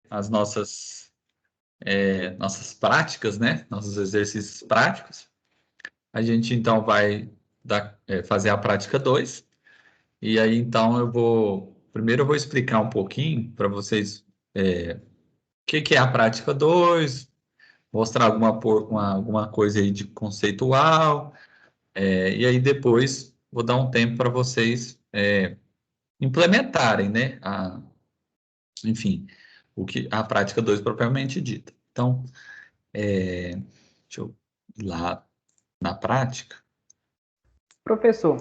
as nossas práticas, né? Nossos exercícios práticos. A gente então vai fazer a prática 2. E aí então primeiro eu vou explicar um pouquinho para vocês o que é a prática 2, mostrar alguma coisa aí de conceitual, e aí depois vou dar um tempo para vocês implementarem, né? Enfim, a prática 2 propriamente dita. Então, deixa eu ir lá na prática. Professor,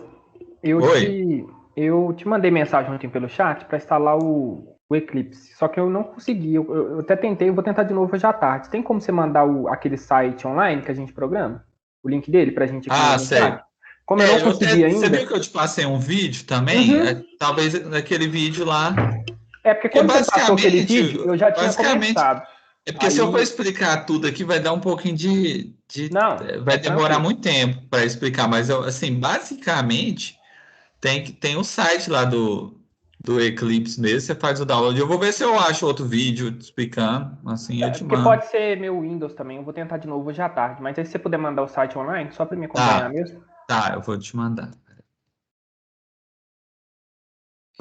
eu Oi? te, eu te mandei mensagem ontem pelo chat para instalar o Eclipse, só que eu não consegui. Eu até tentei, eu vou tentar de novo hoje à tarde. Tem como você mandar aquele site online que a gente programa? O link dele para a gente aqui Ah, no chat? sei. Como eu não consegui Você viu ainda. que eu te passei um vídeo também? Uhum. Talvez naquele vídeo lá. É porque Porque quando você passou aquele basicamente, vídeo, eu já tinha basicamente, começado. é porque se eu for Aí, explicar tudo aqui, vai dar um pouquinho não, vai demorar tranquilo. muito tempo para explicar, mas assim, basicamente, tem o site lá do Eclipse mesmo, você faz o download. Eu vou ver se eu acho outro vídeo explicando, assim eu É te porque mando. pode ser meu Windows também, eu vou tentar de novo hoje à tarde. Mas aí se você puder mandar o site online, só para me acompanhar Tá, mesmo. tá, eu vou te mandar.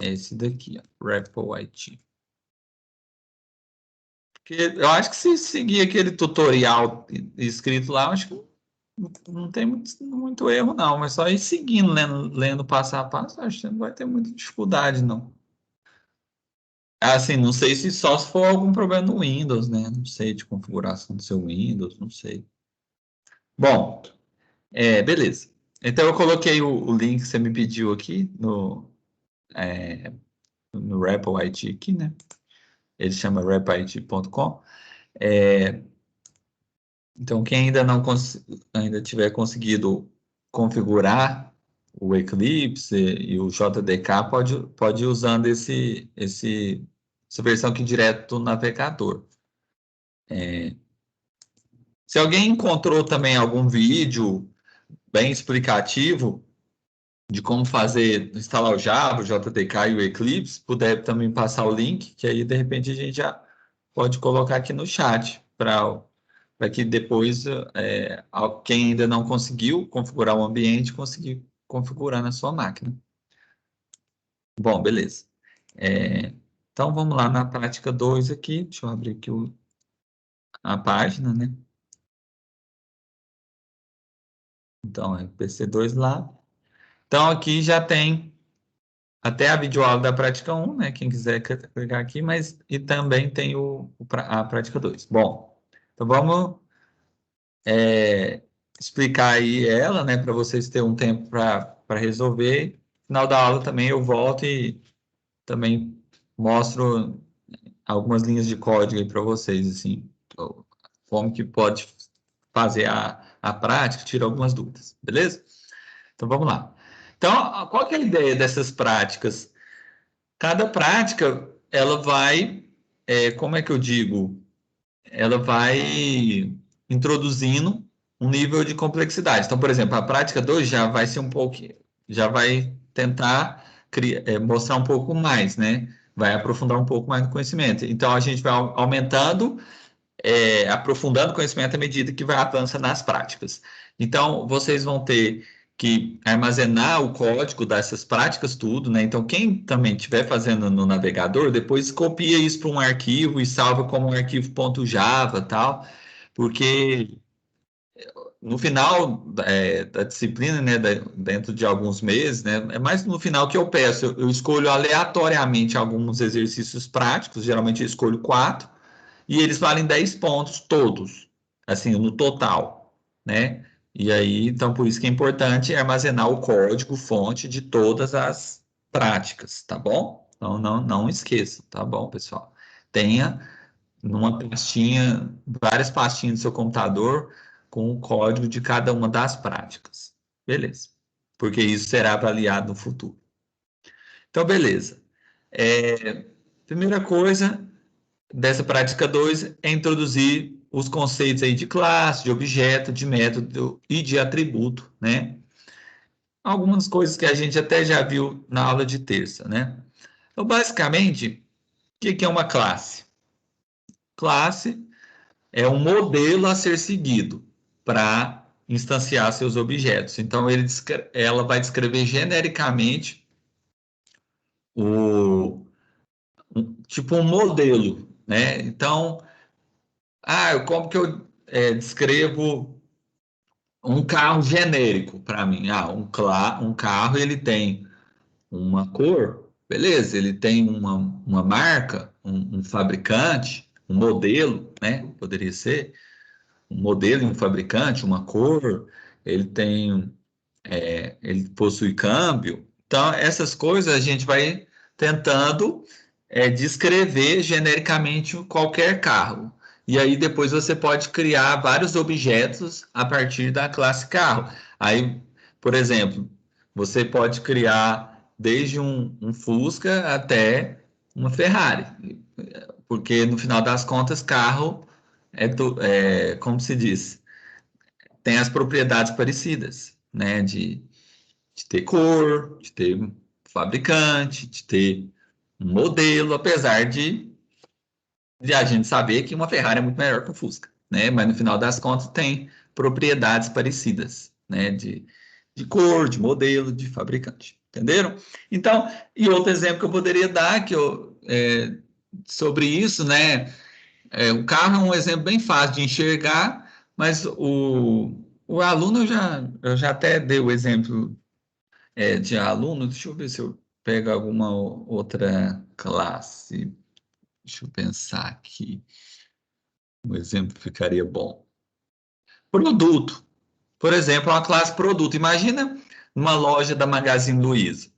É esse daqui, ó, Rapple IT. Porque eu acho que se seguir aquele tutorial escrito lá, eu acho que não tem muito erro, não. Mas só ir seguindo, lendo passo a passo, acho que não vai ter muita dificuldade, não. Assim, não sei se for algum problema no Windows, né? Não sei, de configuração do seu Windows, não sei. Bom, beleza. Então eu coloquei o link que você me pediu aqui no Rapple IT aqui, né? Ele chama rapit.com. Então, quem ainda não ainda tiver conseguido configurar o Eclipse e o JDK, pode ir usando essa versão aqui direto do navegador. Se alguém encontrou também algum vídeo bem explicativo de como instalar o Java, o JDK e o Eclipse, puder também passar o link, que aí de repente a gente já pode colocar aqui no chat para que depois quem ainda não conseguiu configurar o ambiente, conseguir configurar na sua máquina. Bom, beleza. Então vamos lá na prática 2 aqui. Deixa eu abrir aqui a página, né? Então, é PC2 lá. Então aqui já tem até a videoaula da prática 1, né? Quem quiser clicar aqui, mas e também tem a prática 2. Bom, então vamos explicar aí ela, né, para vocês terem um tempo para resolver. No final da aula também eu volto e também mostro algumas linhas de código aí para vocês, assim, como que pode fazer a prática, tirar algumas dúvidas, beleza? Então vamos lá. Então, qual que é a ideia dessas práticas? Cada prática, ela vai, como é que eu digo? Ela vai introduzindo um nível de complexidade. Então, por exemplo, a prática 2 já vai ser já vai tentar mostrar um pouco mais, né? Vai aprofundar um pouco mais no conhecimento. Então, a gente vai aumentando, aprofundando o conhecimento à medida que vai avançando nas práticas. Então, vocês vão ter que armazenar o código dessas práticas tudo, né? Então, quem também estiver fazendo no navegador, depois copia isso para um arquivo e salva como um arquivo .java, tal, porque no final da disciplina, né, dentro de alguns meses, né, é mais no final que eu peço, eu escolho aleatoriamente alguns exercícios práticos, geralmente eu escolho 4, e eles valem 10 pontos todos, assim, no total, né? E aí, então, por isso que é importante armazenar o código fonte de todas as práticas, tá bom? Então, não esqueça, tá bom, pessoal? Tenha numa pastinha, várias pastinhas do seu computador com o código de cada uma das práticas. Beleza. Porque isso será avaliado no futuro. Então, beleza. Primeira coisa, dessa prática 2 é introduzir os conceitos aí de classe, de objeto, de método e de atributo, né? Algumas coisas que a gente até já viu na aula de terça, né? Então, basicamente, o que é uma classe? classe é um modelo a ser seguido para instanciar seus objetos. Então, ela vai descrever genericamente tipo um modelo, né? Então, como que eu descrevo um carro genérico para mim? Um carro ele tem uma cor, beleza, ele tem uma marca, um fabricante, um modelo, né? Poderia ser um modelo e um fabricante, uma cor, ele possui câmbio. Então, essas coisas a gente vai tentando descrever genericamente qualquer carro. E aí depois você pode criar vários objetos a partir da classe carro. Aí, por exemplo, você pode criar desde um Fusca até uma Ferrari, porque no final das contas, carro como se diz, tem as propriedades parecidas, né? De ter cor, de ter fabricante, de ter um modelo, apesar de a gente saber que uma Ferrari é muito melhor que um Fusca, né? Mas no final das contas tem propriedades parecidas, né? De cor, de modelo, de fabricante. Entenderam? Então, e outro exemplo que eu poderia dar sobre isso, né? O carro é um exemplo bem fácil de enxergar, mas o aluno eu já até dei o exemplo de aluno. Deixa eu ver se eu pego alguma outra classe. Deixa eu pensar aqui. Um exemplo ficaria bom. Produto. Por exemplo, uma classe produto. Imagina uma loja da Magazine Luiza. O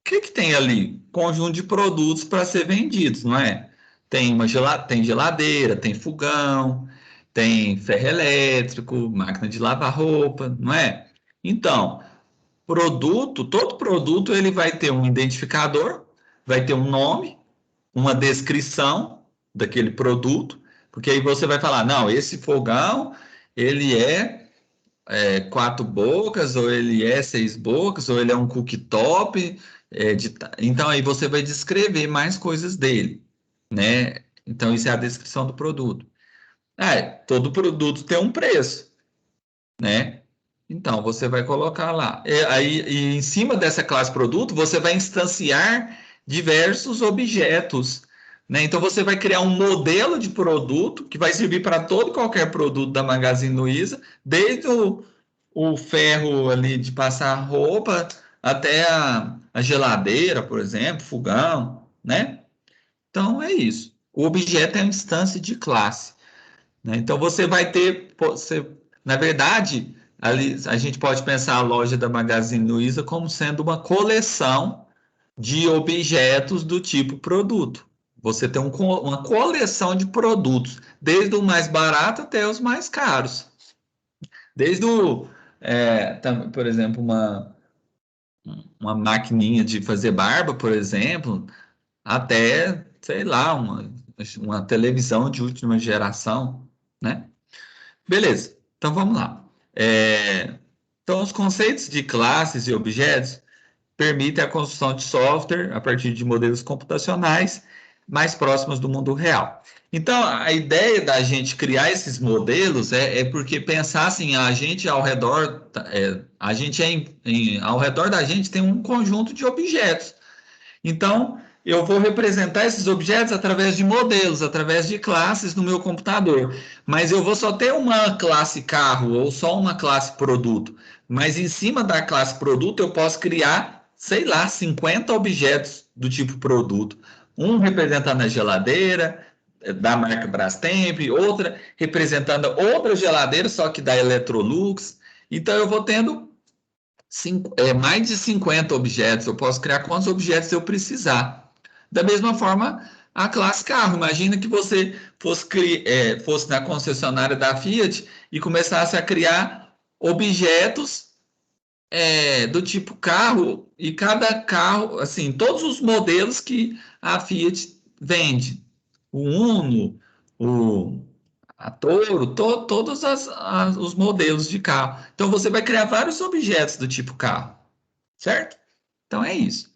que tem ali? Conjunto de produtos para ser vendidos, não é? Tem geladeira, tem fogão, tem ferro elétrico, máquina de lavar roupa, não é? Então, todo produto ele vai ter um identificador, vai ter um nome, uma descrição daquele produto, porque aí você vai falar, não, esse fogão ele quatro bocas, ou ele é seis bocas, ou ele é um cooktop. Então aí você vai descrever mais coisas dele, né? Então isso é a descrição do produto. Todo produto tem um preço, né? Então você vai colocar lá. E em cima dessa classe produto, você vai instanciar diversos objetos, né? Então você vai criar um modelo de produto que vai servir para todo e qualquer produto da Magazine Luiza, desde o ferro ali de passar roupa até a geladeira, por exemplo, fogão, né? Então é isso. O objeto é uma instância de classe, né? Então você vai ter, na verdade, ali a gente pode pensar a loja da Magazine Luiza como sendo uma coleção de objetos do tipo produto. Você tem uma coleção de produtos, desde o mais barato até os mais caros. Desde por exemplo, uma maquininha de fazer barba, por exemplo, até, sei lá, uma televisão de última geração, né? Beleza, então vamos lá. Então, os conceitos de classes e objetos permitem a construção de software a partir de modelos computacionais mais próximos do mundo real. Então, a ideia da gente criar esses modelos é porque pensar assim, a gente ao redor, ao redor da gente tem um conjunto de objetos. Então, eu vou representar esses objetos através de modelos, através de classes no meu computador. Mas eu vou só ter uma classe carro ou só uma classe produto. Mas em cima da classe produto eu posso criar, sei lá, 50 objetos do tipo produto. Um representando a geladeira da marca Brastemp, outra representando outra geladeira, só que da Electrolux. Então eu vou tendo mais de 50 objetos. Eu posso criar quantos objetos eu precisar. Da mesma forma, a classe carro. Imagina que você fosse na concessionária da Fiat e começasse a criar objetos do tipo carro, e cada carro, assim, todos os modelos que a Fiat vende. O Uno, o a Toro, todos os modelos de carro. Então você vai criar vários objetos do tipo carro, certo? Então é isso.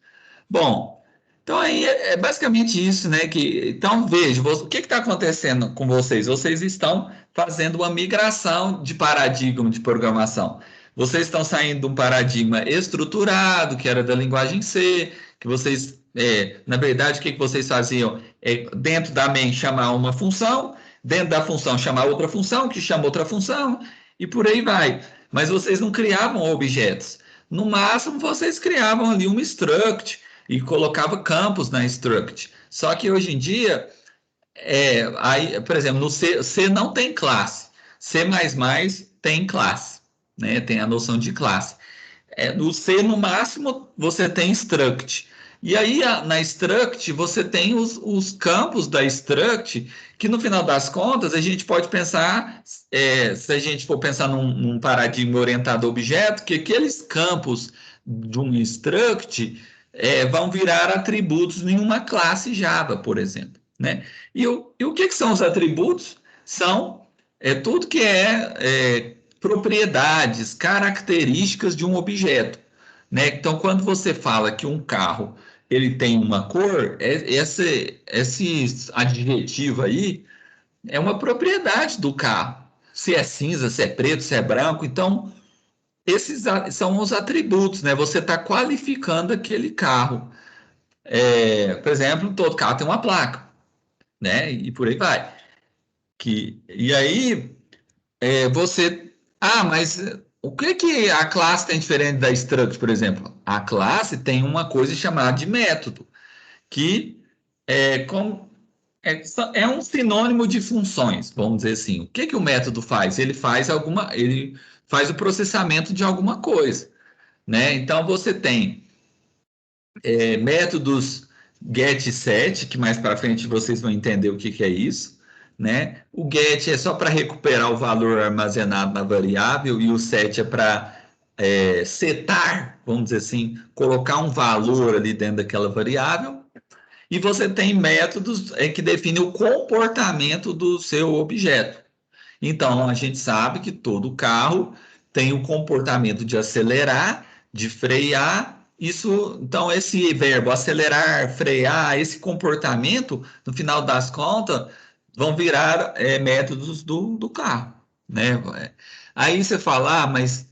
Bom, Então, aí é basicamente isso, né? Então, veja, o que está acontecendo com vocês? Vocês estão fazendo uma migração de paradigma de programação. Vocês estão saindo de um paradigma estruturado, que era da linguagem C, que vocês, na verdade, o que vocês faziam? Dentro da main chamar uma função, dentro da função chamar outra função, que chama outra função, e por aí vai. Mas vocês não criavam objetos. No máximo, vocês criavam ali um struct, e colocava campos na struct. Só que hoje em dia, aí, por exemplo, no C não tem classe. C++ tem classe, né? Tem a noção de classe. No C, no máximo, você tem struct. E aí, na struct, você tem os campos da struct, que no final das contas, a gente pode pensar, se a gente for pensar num paradigma orientado a objeto, que aqueles campos de um struct vão virar atributos em uma classe Java, por exemplo, né? E o que são os atributos? São tudo que propriedades, características de um objeto, né? Então, quando você fala que um carro ele tem uma cor, esse adjetivo aí é uma propriedade do carro. Se é cinza, se é preto, se é branco. Então, esses são os atributos, né? Você está qualificando aquele carro. Por exemplo, todo carro tem uma placa, né? E por aí vai. E aí, você. Ah, mas o que a classe tem diferente da struct, por exemplo? A classe tem uma coisa chamada de método, que é, com, é um sinônimo de funções, vamos dizer assim. O que o método faz? Ele faz o processamento de alguma coisa, né? Então você tem métodos get e set, que mais para frente vocês vão entender o que é isso, né? O get é só para recuperar o valor armazenado na variável e o set é para setar, vamos dizer assim, colocar um valor ali dentro daquela variável. E você tem métodos que definem o comportamento do seu objeto. Então, a gente sabe que todo carro tem o comportamento de acelerar, de frear. Então, esse verbo acelerar, frear, esse comportamento, no final das contas, vão virar métodos do carro, né? Aí você fala, mas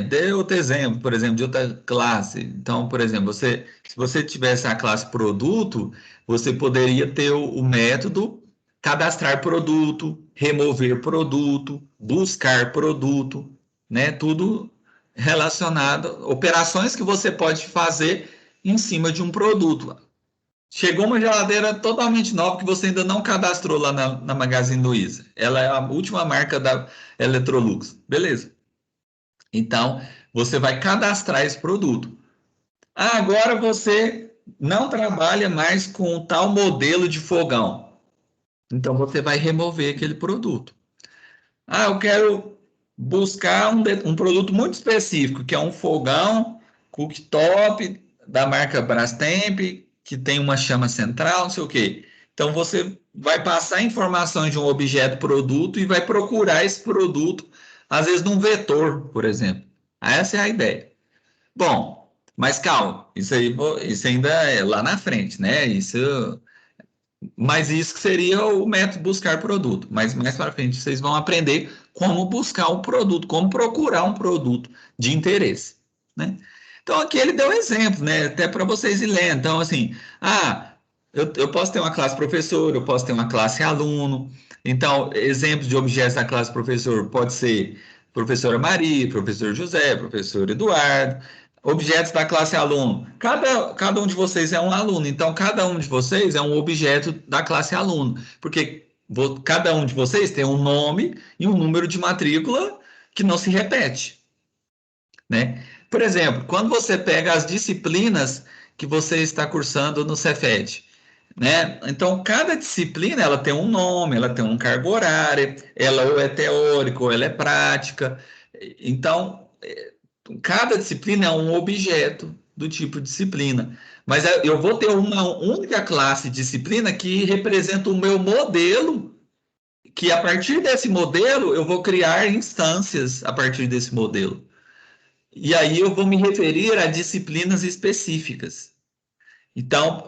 dê outro exemplo, por exemplo, de outra classe. Então, por exemplo, se você tivesse a classe produto, você poderia ter o método cadastrar produto, remover produto, buscar produto, né? Tudo relacionado, operações que você pode fazer em cima de um produto. Chegou uma geladeira totalmente nova que você ainda não cadastrou lá na Magazine Luiza. Ela é a última marca da Electrolux. Beleza. Então, você vai cadastrar esse produto. Agora você não trabalha mais com tal modelo de fogão. Então, você vai remover aquele produto. Eu quero buscar um produto muito específico, que é um fogão cooktop da marca Brastemp, que tem uma chama central, não sei o quê. Então, você vai passar informações de um objeto produto e vai procurar esse produto, às vezes num vetor, por exemplo. Essa é a ideia. Bom, mas calma, isso ainda é lá na frente, né? Mas isso que seria o método buscar produto. Mas mais para frente vocês vão aprender como buscar um produto, como procurar um produto de interesse, né? Então aqui ele deu exemplo, né? Até para vocês irem lendo. Então assim, eu posso ter uma classe professor, eu posso ter uma classe aluno. Então exemplos de objetos da classe professor pode ser professora Maria, professor José, professor Eduardo. Objetos da classe aluno. Cada um de vocês é um aluno, então cada um de vocês é um objeto da classe aluno, porque cada um de vocês tem um nome e um número de matrícula que não se repete, né? Por exemplo, quando você pega as disciplinas que você está cursando no Cefet, né? Então, cada disciplina ela tem um nome, ela tem um cargo horário, ela ou é teórica ou ela é prática. Então, cada disciplina é um objeto do tipo disciplina. Mas eu vou ter uma única classe disciplina que representa o meu modelo, que a partir desse modelo eu vou criar instâncias a partir desse modelo. E aí eu vou me referir a disciplinas específicas. Então,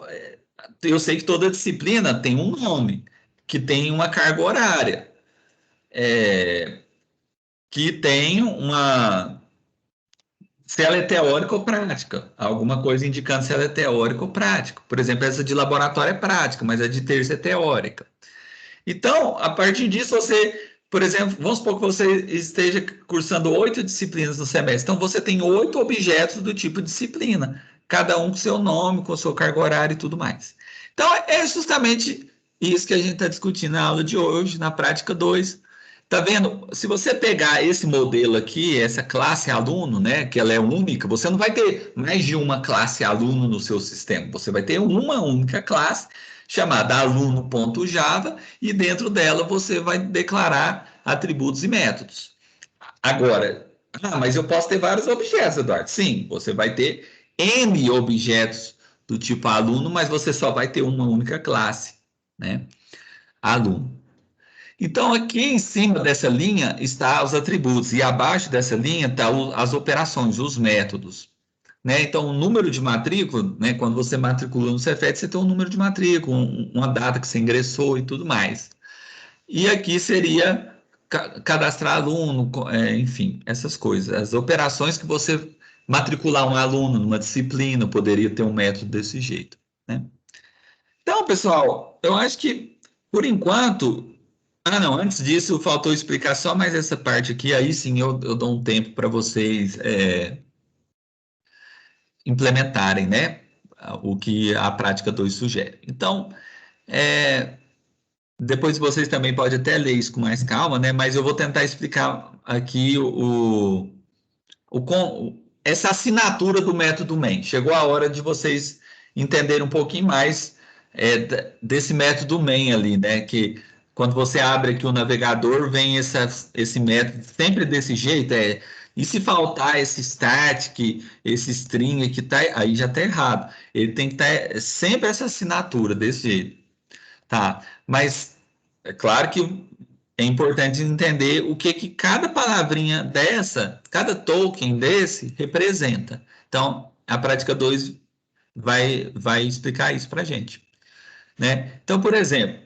eu sei que toda disciplina tem um nome, que tem uma carga horária, que tem uma... se ela é teórica ou prática, alguma coisa indicando se ela é teórica ou prática. Por exemplo, essa de laboratório é prática, mas a de terça é teórica. Então, a partir disso, você, por exemplo, vamos supor que você esteja cursando 8 disciplinas no semestre. Então, você tem 8 objetos do tipo disciplina, cada um com seu nome, com sua carga horária e tudo mais. Então, é justamente isso que a gente está discutindo na aula de hoje, na prática 2. Tá vendo? Se você pegar esse modelo aqui, essa classe aluno, né, que ela é única, você não vai ter mais de uma classe aluno no seu sistema. Você vai ter uma única classe chamada aluno.java e dentro dela você vai declarar atributos e métodos. Agora, mas eu posso ter vários objetos, Eduardo. Sim, você vai ter N objetos do tipo aluno, mas você só vai ter uma única classe, né? Aluno. Então, aqui em cima dessa linha está os atributos, e abaixo dessa linha estão as operações, os métodos. Né? Então, o número de matrícula, né? Quando você matricula no Cefet, você tem um número de matrícula, uma data que você ingressou e tudo mais. E aqui seria cadastrar aluno, enfim, essas coisas. As operações que você matricular um aluno numa disciplina, poderia ter um método desse jeito. Né? Então, pessoal, eu acho que, por enquanto, não, antes disso, faltou explicar só mais essa parte aqui, aí sim eu dou um tempo para vocês implementarem, né? O que a prática 2 sugere. Então, depois vocês também podem até ler isso com mais calma, né? Mas eu vou tentar explicar aqui essa assinatura do método main. Chegou a hora de vocês entenderem um pouquinho mais desse método main ali, né? Que quando você abre aqui o navegador, vem esse método sempre desse jeito, e se faltar esse static, esse string aqui, aí já está errado. Ele tem que estar sempre essa assinatura desse jeito, tá? Mas é claro que é importante entender o que cada palavrinha dessa, cada token desse representa. Então, a prática 2 vai explicar isso para a gente. Né? Então, por exemplo,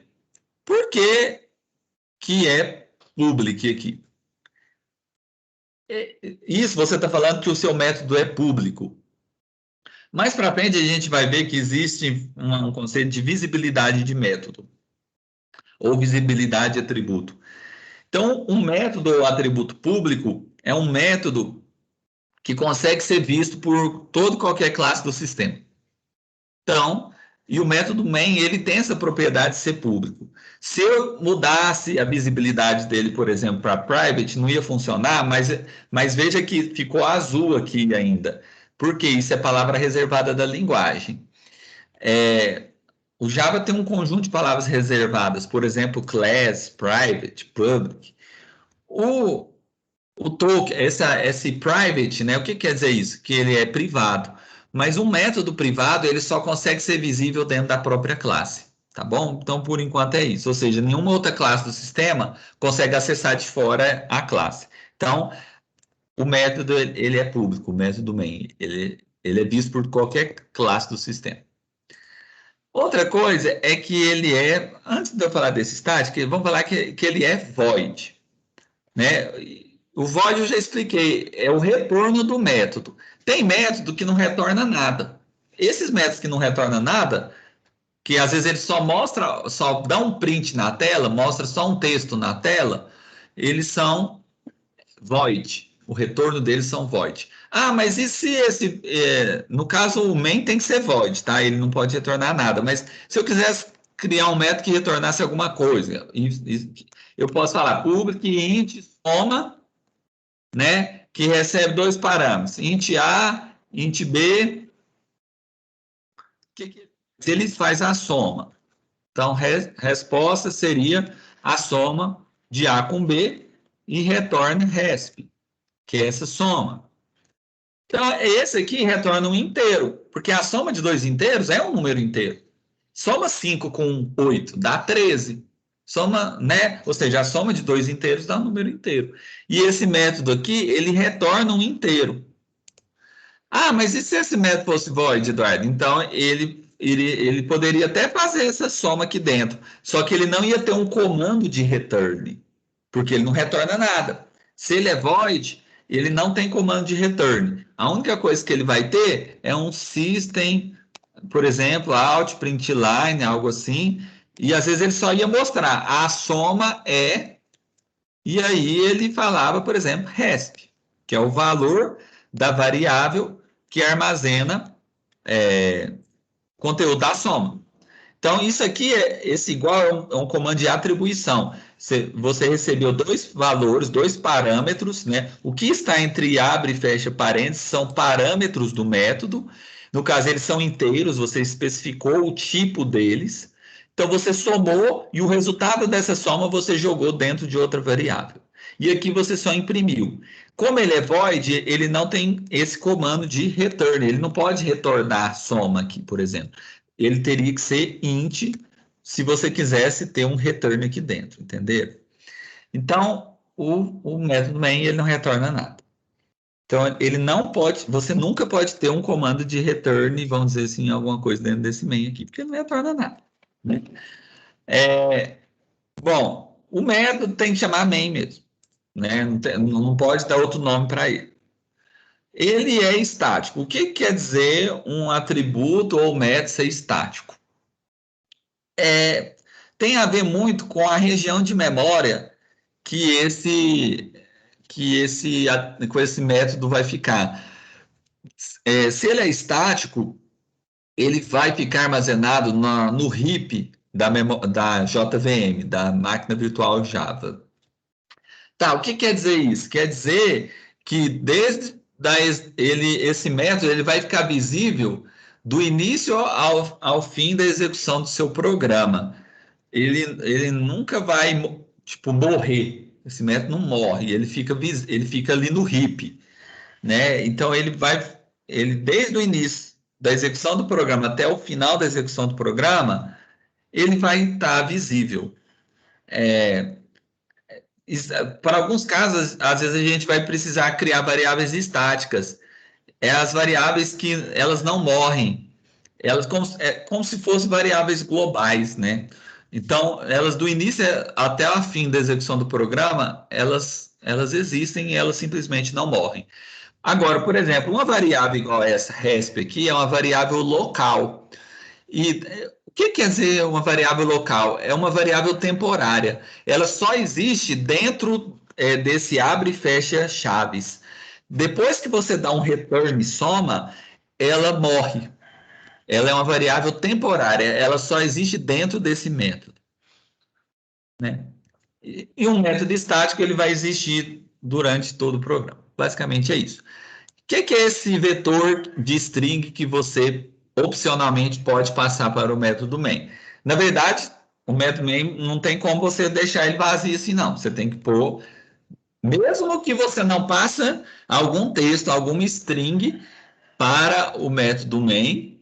por que é public aqui? Isso você está falando que o seu método é público. Mais para frente, a gente vai ver que existe um conceito de visibilidade de método, ou visibilidade de atributo. Então, um método ou atributo público é um método que consegue ser visto por toda qualquer classe do sistema. Então, e o método main, ele tem essa propriedade de ser público. Se eu mudasse a visibilidade dele, por exemplo, para private, não ia funcionar, mas veja que ficou azul aqui ainda, porque isso é palavra reservada da linguagem. O Java tem um conjunto de palavras reservadas, por exemplo, class, private, public. O token, esse private, né? O que quer dizer isso? Que ele é privado. Mas um método privado, ele só consegue ser visível dentro da própria classe, tá bom? Então, por enquanto é isso. Ou seja, nenhuma outra classe do sistema consegue acessar de fora a classe. Então, o método, ele é público, o método main. Ele é visto por qualquer classe do sistema. Outra coisa é que ele antes de eu falar desse static, vamos falar que ele é void, né? O void eu já expliquei, é o retorno do método. Tem método que não retorna nada. Esses métodos que não retornam nada, que às vezes ele só dá um print na tela, mostra só um texto na tela, eles são void. O retorno deles são void. Mas e se no caso o main tem que ser void, tá? Ele não pode retornar nada. Mas se eu quisesse criar um método que retornasse alguma coisa, eu posso falar public int soma, né? Que recebe 2 parâmetros, int A, int B. Se ele faz a soma. Então, resposta seria a soma de A com B e retorna resp, que é essa soma. Então, esse aqui retorna um inteiro, porque a soma de 2 inteiros é um número inteiro. Soma 5 com 8 dá 13. Soma, né? Ou seja, a soma de 2 inteiros dá um número inteiro. E esse método aqui, ele retorna um inteiro. Mas e se esse método fosse void, Eduardo? Então, ele ele poderia até fazer essa soma aqui dentro, só que ele não ia ter um comando de return, porque ele não retorna nada. Se ele é void, ele não tem comando de return. A única coisa que ele vai ter é um system, por exemplo, out, println, algo assim, e às vezes ele só ia mostrar a soma é, e aí ele falava, por exemplo, resp, que é o valor da variável que armazena conteúdo da soma. Então, isso aqui, esse igual é um comando de atribuição. Você recebeu dois valores, dois parâmetros, né? O que está entre abre e fecha parênteses são parâmetros do método. No caso, eles são inteiros, você especificou o tipo deles. Então, você somou e o resultado dessa soma você jogou dentro de outra variável. E aqui você só imprimiu. Como ele é void, ele não tem esse comando de return. Ele não pode retornar soma aqui, por exemplo. Ele teria que ser int se você quisesse ter um return aqui dentro, entenderam? Então, o método main ele não retorna nada. Então, ele não pode, você nunca pode ter um comando de return, vamos dizer assim, alguma coisa dentro desse main aqui, porque ele não retorna nada. Né? Bom, o método tem que chamar main mesmo. Né? Não pode dar outro nome para ele. Ele é estático. O que quer dizer um atributo ou método ser estático? Tem a ver muito com a região de memória que com esse método vai ficar. Se ele é estático, ele vai ficar armazenado no heap da JVM, da máquina virtual Java. Tá, o que quer dizer isso? Quer dizer que esse método ele vai ficar visível do início ao fim da execução do seu programa. Ele nunca vai tipo, morrer. Esse método não morre, ele fica ali no heap. Né? Então ele desde o início da execução do programa até o final da execução do programa, ele vai estar visível. Para alguns casos, às vezes a gente vai precisar criar variáveis estáticas. As variáveis que elas não morrem. Elas como se fossem variáveis globais, né? Então, elas do início até o fim da execução do programa, elas existem e elas simplesmente não morrem. Agora, por exemplo, uma variável igual essa, resp aqui, é uma variável local. E o que quer dizer uma variável local? É uma variável temporária. Ela só existe dentro desse abre e fecha chaves. Depois que você dá um return soma, ela morre. Ela é uma variável temporária. Ela só existe dentro desse método. Né? E um método estático ele vai existir durante todo o programa. Basicamente é isso. O que é esse vetor de string que você opcionalmente pode passar para o método main? Na verdade, o método main não tem como você deixar ele vazio assim, não. Você tem que pôr, mesmo que você não passe algum texto, alguma string para o método main,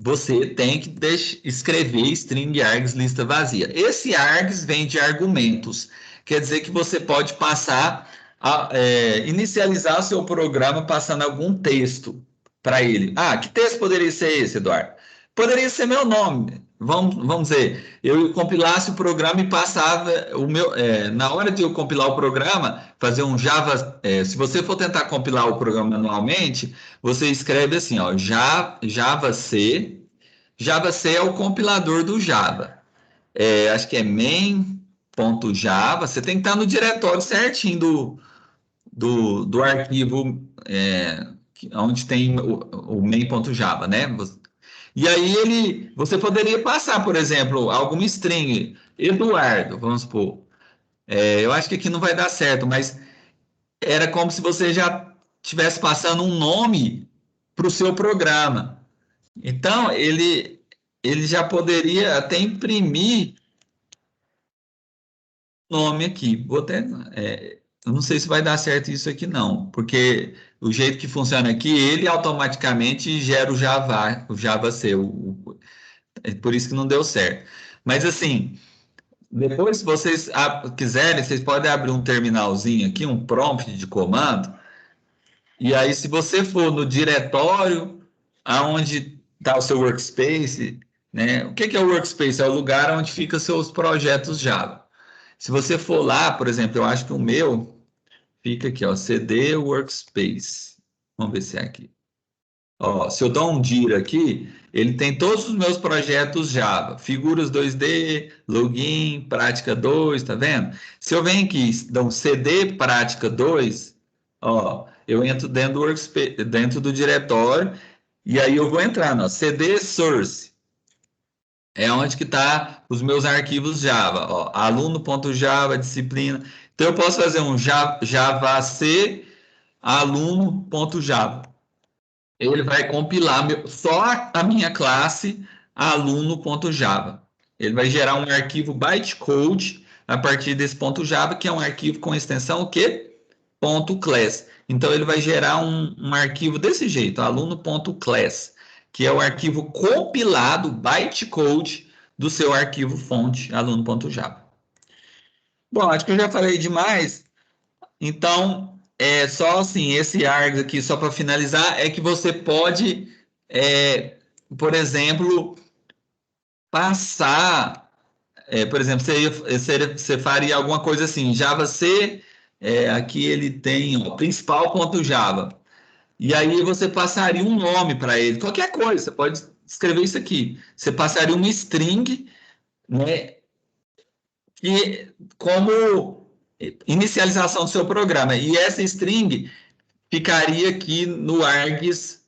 você tem que escrever string args lista vazia. Esse args vem de argumentos. Quer dizer que você pode passar inicializar seu programa passando algum texto para ele. Ah, que texto poderia ser esse, Eduardo? Poderia ser meu nome. Vamos dizer, eu compilasse o programa e passava o meu. Na hora de eu compilar o programa, fazer um Java. Se você for tentar compilar o programa manualmente, você escreve assim, ó, Java C. Java C é o compilador do Java. Acho que é main.java. Você tem que estar no diretório certinho do arquivo onde tem o main.java, né? E aí você poderia passar, por exemplo, alguma string, Eduardo, vamos supor. Eu acho que aqui não vai dar certo, mas era como se você já estivesse passando um nome para o seu programa. Então, ele já poderia até imprimir nome aqui. Eu não sei se vai dar certo isso aqui não, porque o jeito que funciona aqui, ele automaticamente gera o Java C, é por isso que não deu certo. Mas assim, depois se vocês quiserem, vocês podem abrir um terminalzinho aqui, um prompt de comando, e aí se você for no diretório aonde tá o seu workspace, né? O que é o workspace? É o lugar onde ficam seus projetos Java. Se você for lá, por exemplo, eu acho que o meu fica aqui, ó, CD Workspace. Vamos ver se é aqui. Ó, se eu dou um dir aqui, ele tem todos os meus projetos Java. Figuras 2D, login, prática 2, tá vendo? Se eu venho aqui e dou um CD prática 2, ó, eu entro dentro do workspace, dentro do diretório, e aí eu vou entrar no CD Source. É onde que tá os meus arquivos Java, ó, aluno.java, disciplina. Então eu posso fazer um javac aluno.java. Ele vai compilar só a minha classe aluno.java. Ele vai gerar um arquivo bytecode a partir desse ponto .java, que é um arquivo com extensão o quê? .class. Então ele vai gerar um arquivo desse jeito, aluno.class, que é o arquivo compilado bytecode do seu arquivo fonte aluno.java. Bom, acho que eu já falei demais. Então, só assim, esse args aqui, só para finalizar, é que você pode, por exemplo, passar, por exemplo, você faria alguma coisa assim, Java C, aqui ele tem o principal.java, e aí você passaria um nome para ele, qualquer coisa, você pode escrever isso aqui, você passaria uma string, né, e como inicialização do seu programa, e essa string ficaria aqui no args,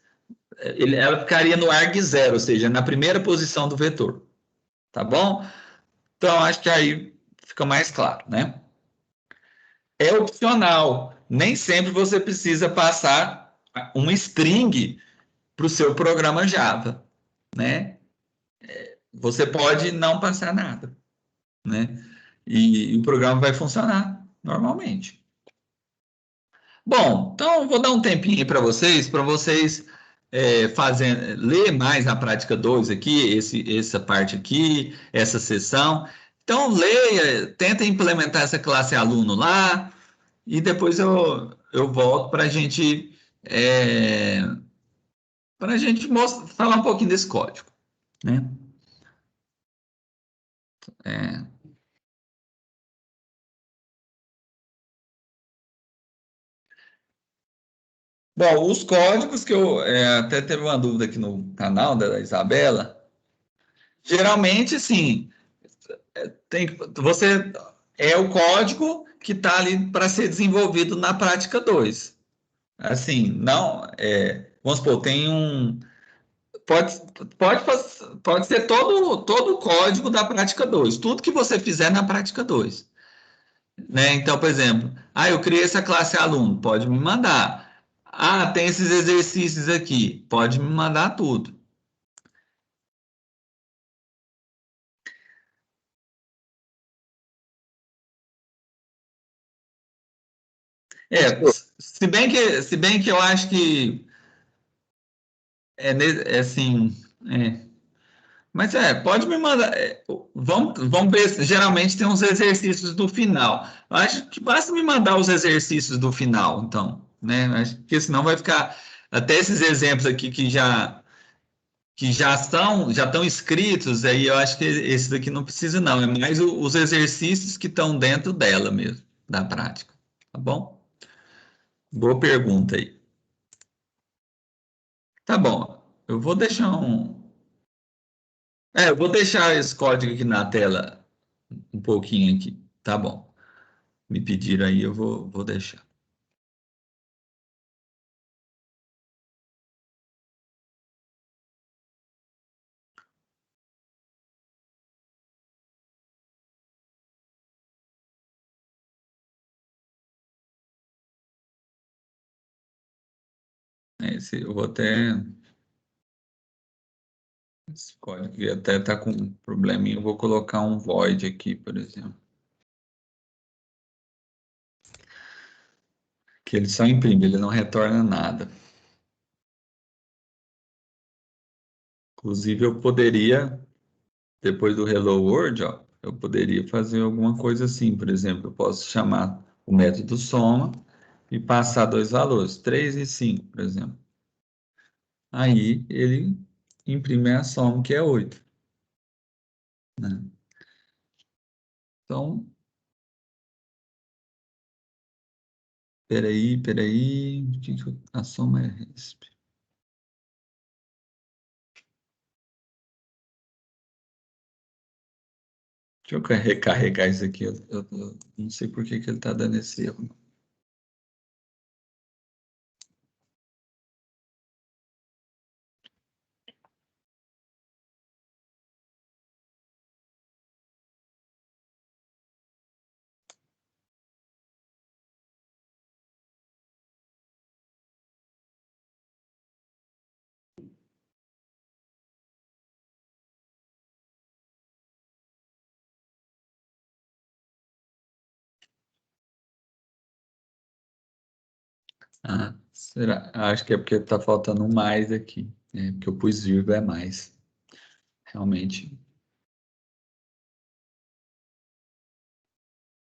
ela ficaria no args 0, ou seja, na primeira posição do vetor. Tá bom? Então, acho que aí fica mais claro, né? É opcional. Nem sempre você precisa passar um string para o seu programa Java, né? Você pode não passar nada, né? E o programa vai funcionar normalmente. Bom, então vou dar um tempinho para vocês ler mais a prática 2 aqui, essa parte aqui, essa sessão. Então, leia, tenta implementar essa classe aluno lá, e depois eu volto para a gente falar um pouquinho desse código, né? É, Bom, os códigos que eu até teve uma dúvida aqui no canal da Isabela, geralmente, assim, você é o código que está ali para ser desenvolvido na prática 2. Assim, não, vamos supor, tem um, pode, pode ser todo o código da prática 2, tudo que você fizer na prática 2, né? Então, por exemplo, eu criei essa classe aluno, pode me mandar. Tem esses exercícios aqui, pode me mandar tudo. Se bem que eu acho que assim, mas pode me mandar. Vamos ver. Geralmente tem uns exercícios do final. Eu acho que basta me mandar os exercícios do final, então, né? Acho que senão vai ficar. Até esses exemplos aqui que já estão escritos, aí eu acho que esse daqui não precisa, não. É mais os exercícios que estão dentro dela mesmo, da prática. Tá bom? Boa pergunta aí. Tá bom. Eu vou deixar esse código aqui na tela um pouquinho aqui. Tá bom. Me pediram aí, eu vou deixar. Eu vou até. Esse código aqui até tá com um probleminha. Eu vou colocar um void aqui, por exemplo. Que ele só imprime, ele não retorna nada. Inclusive, eu poderia, depois do Hello World, ó, eu poderia fazer alguma coisa assim. Por exemplo, eu posso chamar o método soma e passar dois valores, 3 e 5, por exemplo. Aí ele imprimir a soma, que é 8, né? Então, peraí, a soma é resp. Deixa eu recarregar isso aqui. Eu não sei por que que ele está dando esse erro. Ah, será? Acho que é porque está faltando um mais aqui. É, porque eu pus vírgula é mais. Realmente.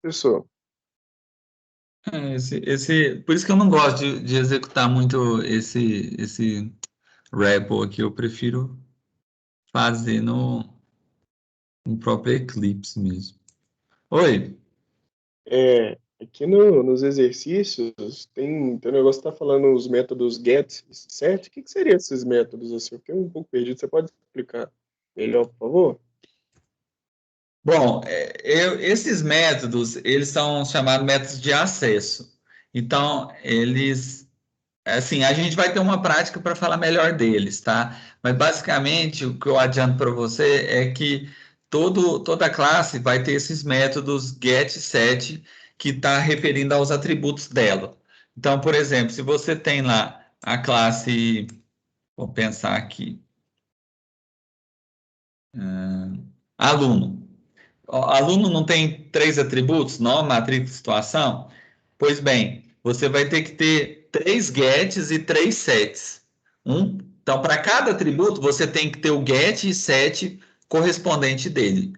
Professor, Por isso que eu não gosto de executar muito esse REPL aqui. Eu prefiro fazer no próprio Eclipse mesmo. Oi. aqui nos exercícios tem um negócio que está falando os métodos get e set. O que, que seriam esses métodos assim? Eu fiquei um pouco perdido. Você pode explicar melhor, por favor? Bom, esses métodos, eles são chamados métodos de acesso. Então, assim, a gente vai ter uma prática para falar melhor deles, tá? Mas basicamente, o que eu adianto para você é que toda classe vai ter esses métodos get e set que está referindo aos atributos dela. Então, por exemplo, se você tem lá a classe, vou pensar aqui, aluno. Aluno não tem três atributos, nome, matrícula e situação? Pois bem, você vai ter que ter três gets e três sets. Então, para cada atributo, você tem que ter o get e set correspondente dele.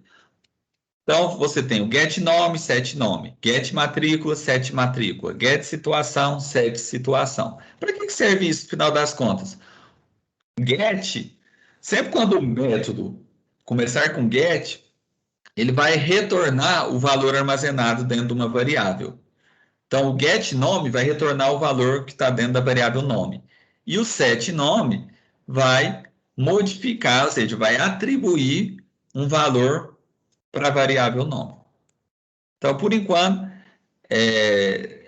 Então, você tem o get nome, set nome, get matrícula, set matrícula, get situação, set situação. Para que serve isso, no final das contas? Get, sempre quando o método começar com get, ele vai retornar o valor armazenado dentro de uma variável. Então, o get nome vai retornar o valor que está dentro da variável nome. E o set nome vai modificar, ou seja, vai atribuir um valor para a variável nome. Então, por enquanto, é,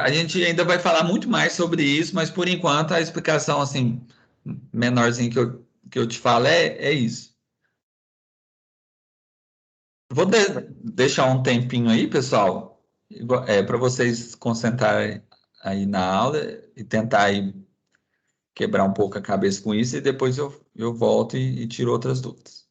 a gente ainda vai falar muito mais sobre isso, mas por enquanto a explicação assim menorzinha que eu te falo é isso. Vou deixar um tempinho aí, pessoal, para vocês se concentrarem aí na aula e tentar aí quebrar um pouco a cabeça com isso, e depois eu volto e tiro outras dúvidas.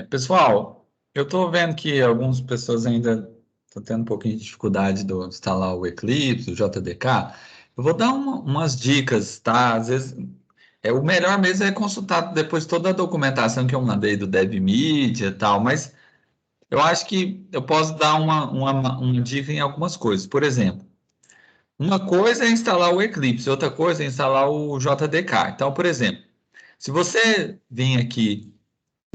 Pessoal, eu estou vendo que algumas pessoas ainda estão tendo um pouquinho de dificuldade de instalar o Eclipse, o JDK. Eu vou dar umas dicas, tá? Às vezes, o melhor mesmo é consultar depois toda a documentação que eu mandei do DevMedia e tal, mas eu acho que eu posso dar uma dica em algumas coisas. Por exemplo, uma coisa é instalar o Eclipse, outra coisa é instalar o JDK. Então, por exemplo, se você vir aqui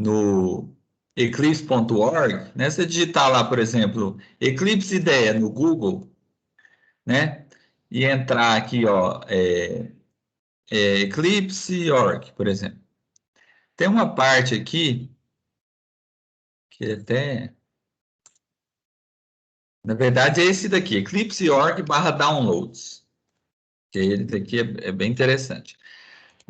no eclipse.org, né? Você digitar lá, por exemplo, Eclipse IDE no Google, né? E entrar aqui, ó, Eclipse.org, por exemplo. Tem uma parte aqui que até, na verdade, é esse daqui, eclipse.org/downloads. Que ele daqui é bem interessante.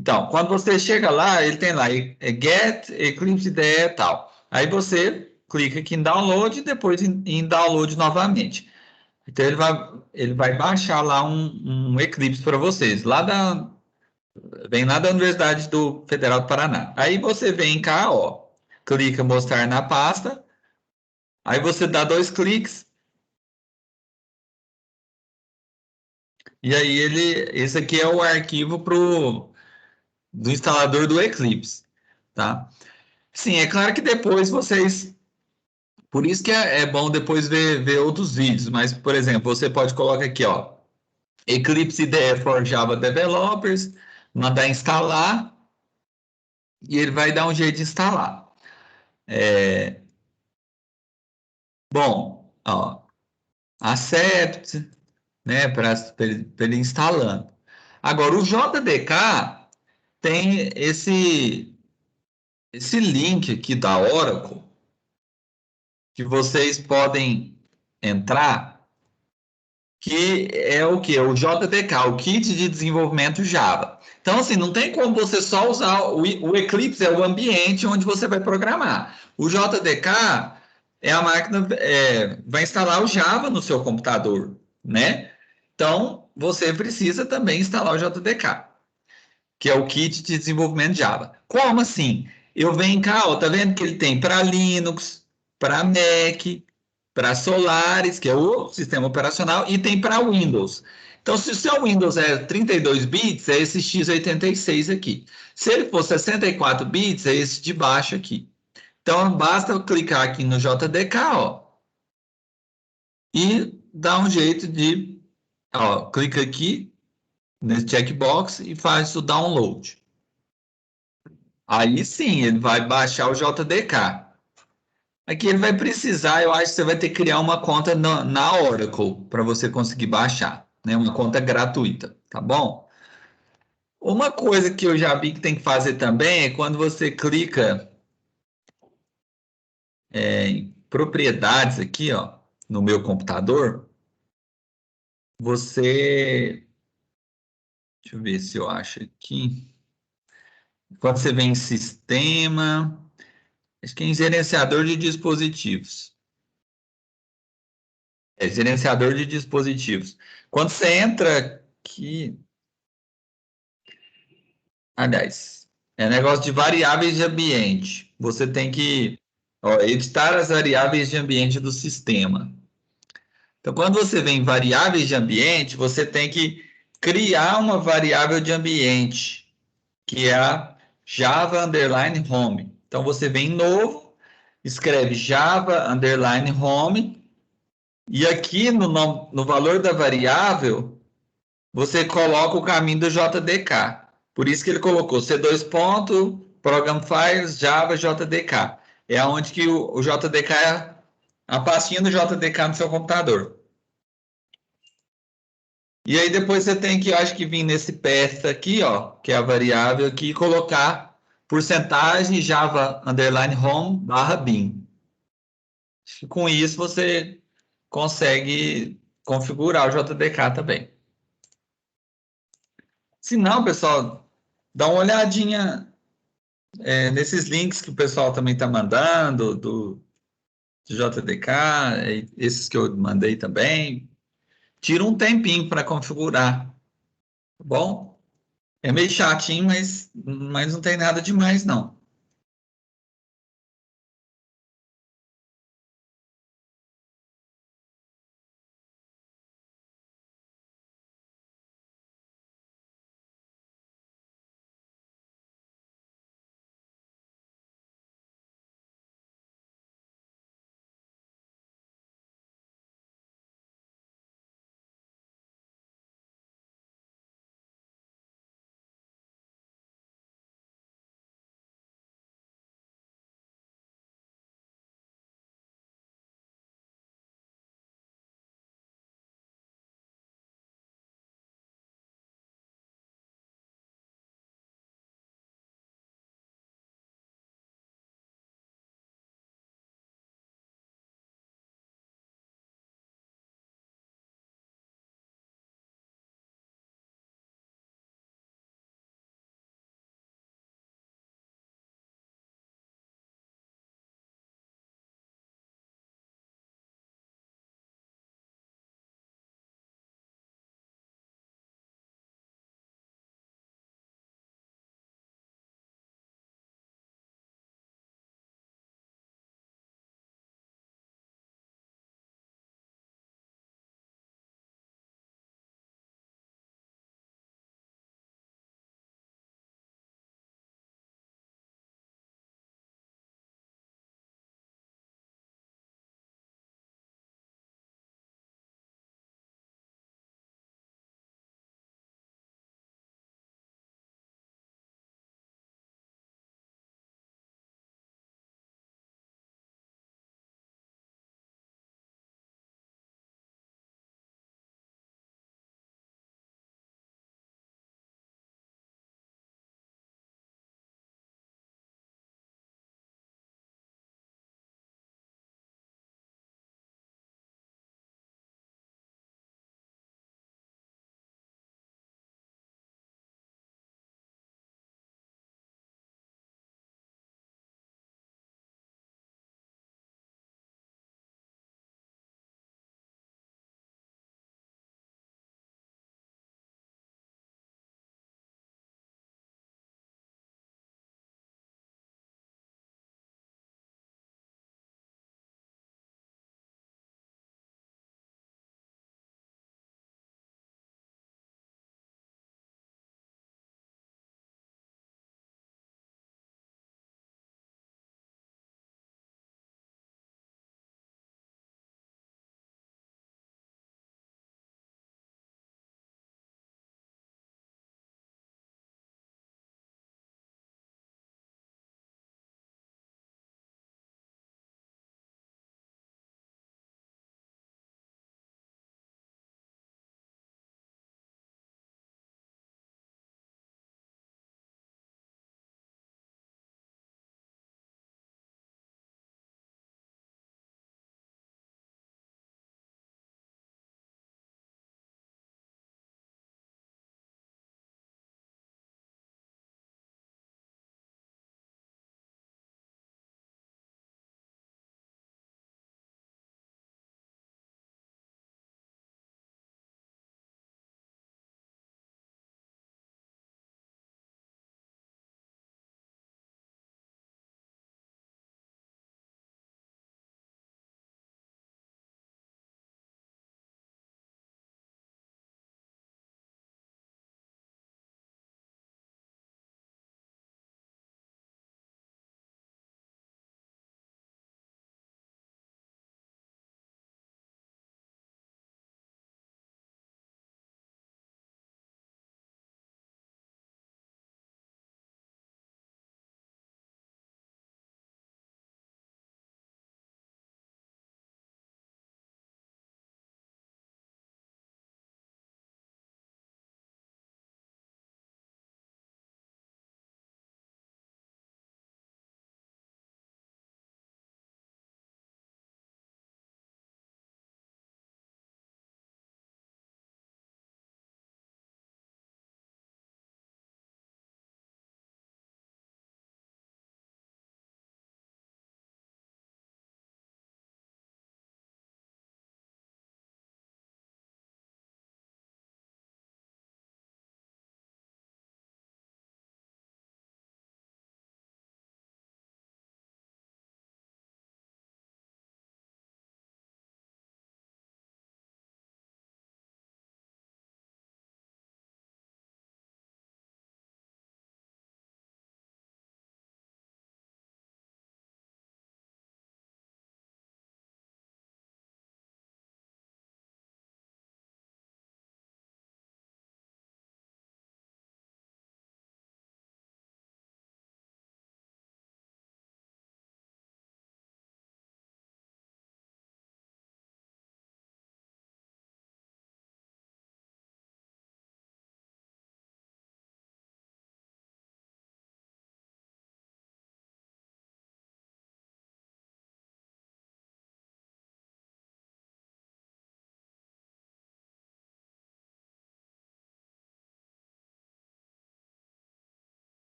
Então, quando você chega lá, ele tem lá Get Eclipse IDE e tal. Aí você clica aqui em download e depois em download novamente. Então ele vai baixar lá um Eclipse para vocês, vem lá da Universidade do Federal do Paraná. Aí você vem cá, ó, clica mostrar na pasta, aí você dá 2 cliques, e aí esse aqui é o arquivo do instalador do Eclipse, tá? Sim, é claro que depois vocês, por isso que é bom depois ver outros vídeos, mas, por exemplo, você pode colocar aqui, ó, Eclipse IDE for Java Developers, mandar instalar, e ele vai dar um jeito de instalar. Bom, ó, accept, né, para ele instalando. Agora, o JDK tem esse link aqui da Oracle, que vocês podem entrar, que é o que? O JDK, o Kit de Desenvolvimento Java. Então, assim, não tem como você só usar o Eclipse, é o ambiente onde você vai programar. O JDK é a máquina, vai instalar o Java no seu computador, né? Então, você precisa também instalar o JDK, que é o Kit de Desenvolvimento Java. Como assim? Eu venho cá, ó, tá vendo que ele tem para Linux, para Mac, para Solaris, que é o sistema operacional, e tem para Windows. Então, se o seu Windows é 32 bits, é esse x86 aqui. Se ele for 64 bits, é esse de baixo aqui. Então, basta clicar aqui no JDK, ó, e dar um jeito de, ó, clica aqui nesse checkbox e faz o download. Aí sim, ele vai baixar o JDK. Aqui ele vai precisar, eu acho que você vai ter que criar uma conta na Oracle para você conseguir baixar, né? Uma conta gratuita, tá bom? Uma coisa que eu já vi que tem que fazer também é quando você clica em propriedades aqui, ó, no meu computador, você, deixa eu ver se eu acho aqui. Quando você vem em sistema, acho que é em gerenciador de dispositivos. É gerenciador de dispositivos. Quando você entra aqui, aliás, é negócio de variáveis de ambiente. Você tem que, ó, editar as variáveis de ambiente do sistema. Então, quando você vem em variáveis de ambiente, você tem que criar uma variável de ambiente, que é a Java underline home. Então, você vem em novo, escreve Java underline home, e aqui no valor da variável, você coloca o caminho do JDK. Por isso que ele colocou C2 ponto, Program Files, Java, JDK. É onde que o JDK é a pastinha do JDK no seu computador. E aí depois você tem que, acho que vir nesse path aqui, ó, que é a variável aqui, e colocar porcentagem Java underline home barra bin. Com isso você consegue configurar o JDK também. Se não, pessoal, dá uma olhadinha nesses links que o pessoal também está mandando, do JDK, esses que eu mandei também. Tira um tempinho para configurar, tá bom? É meio chatinho, mas não tem nada demais, não.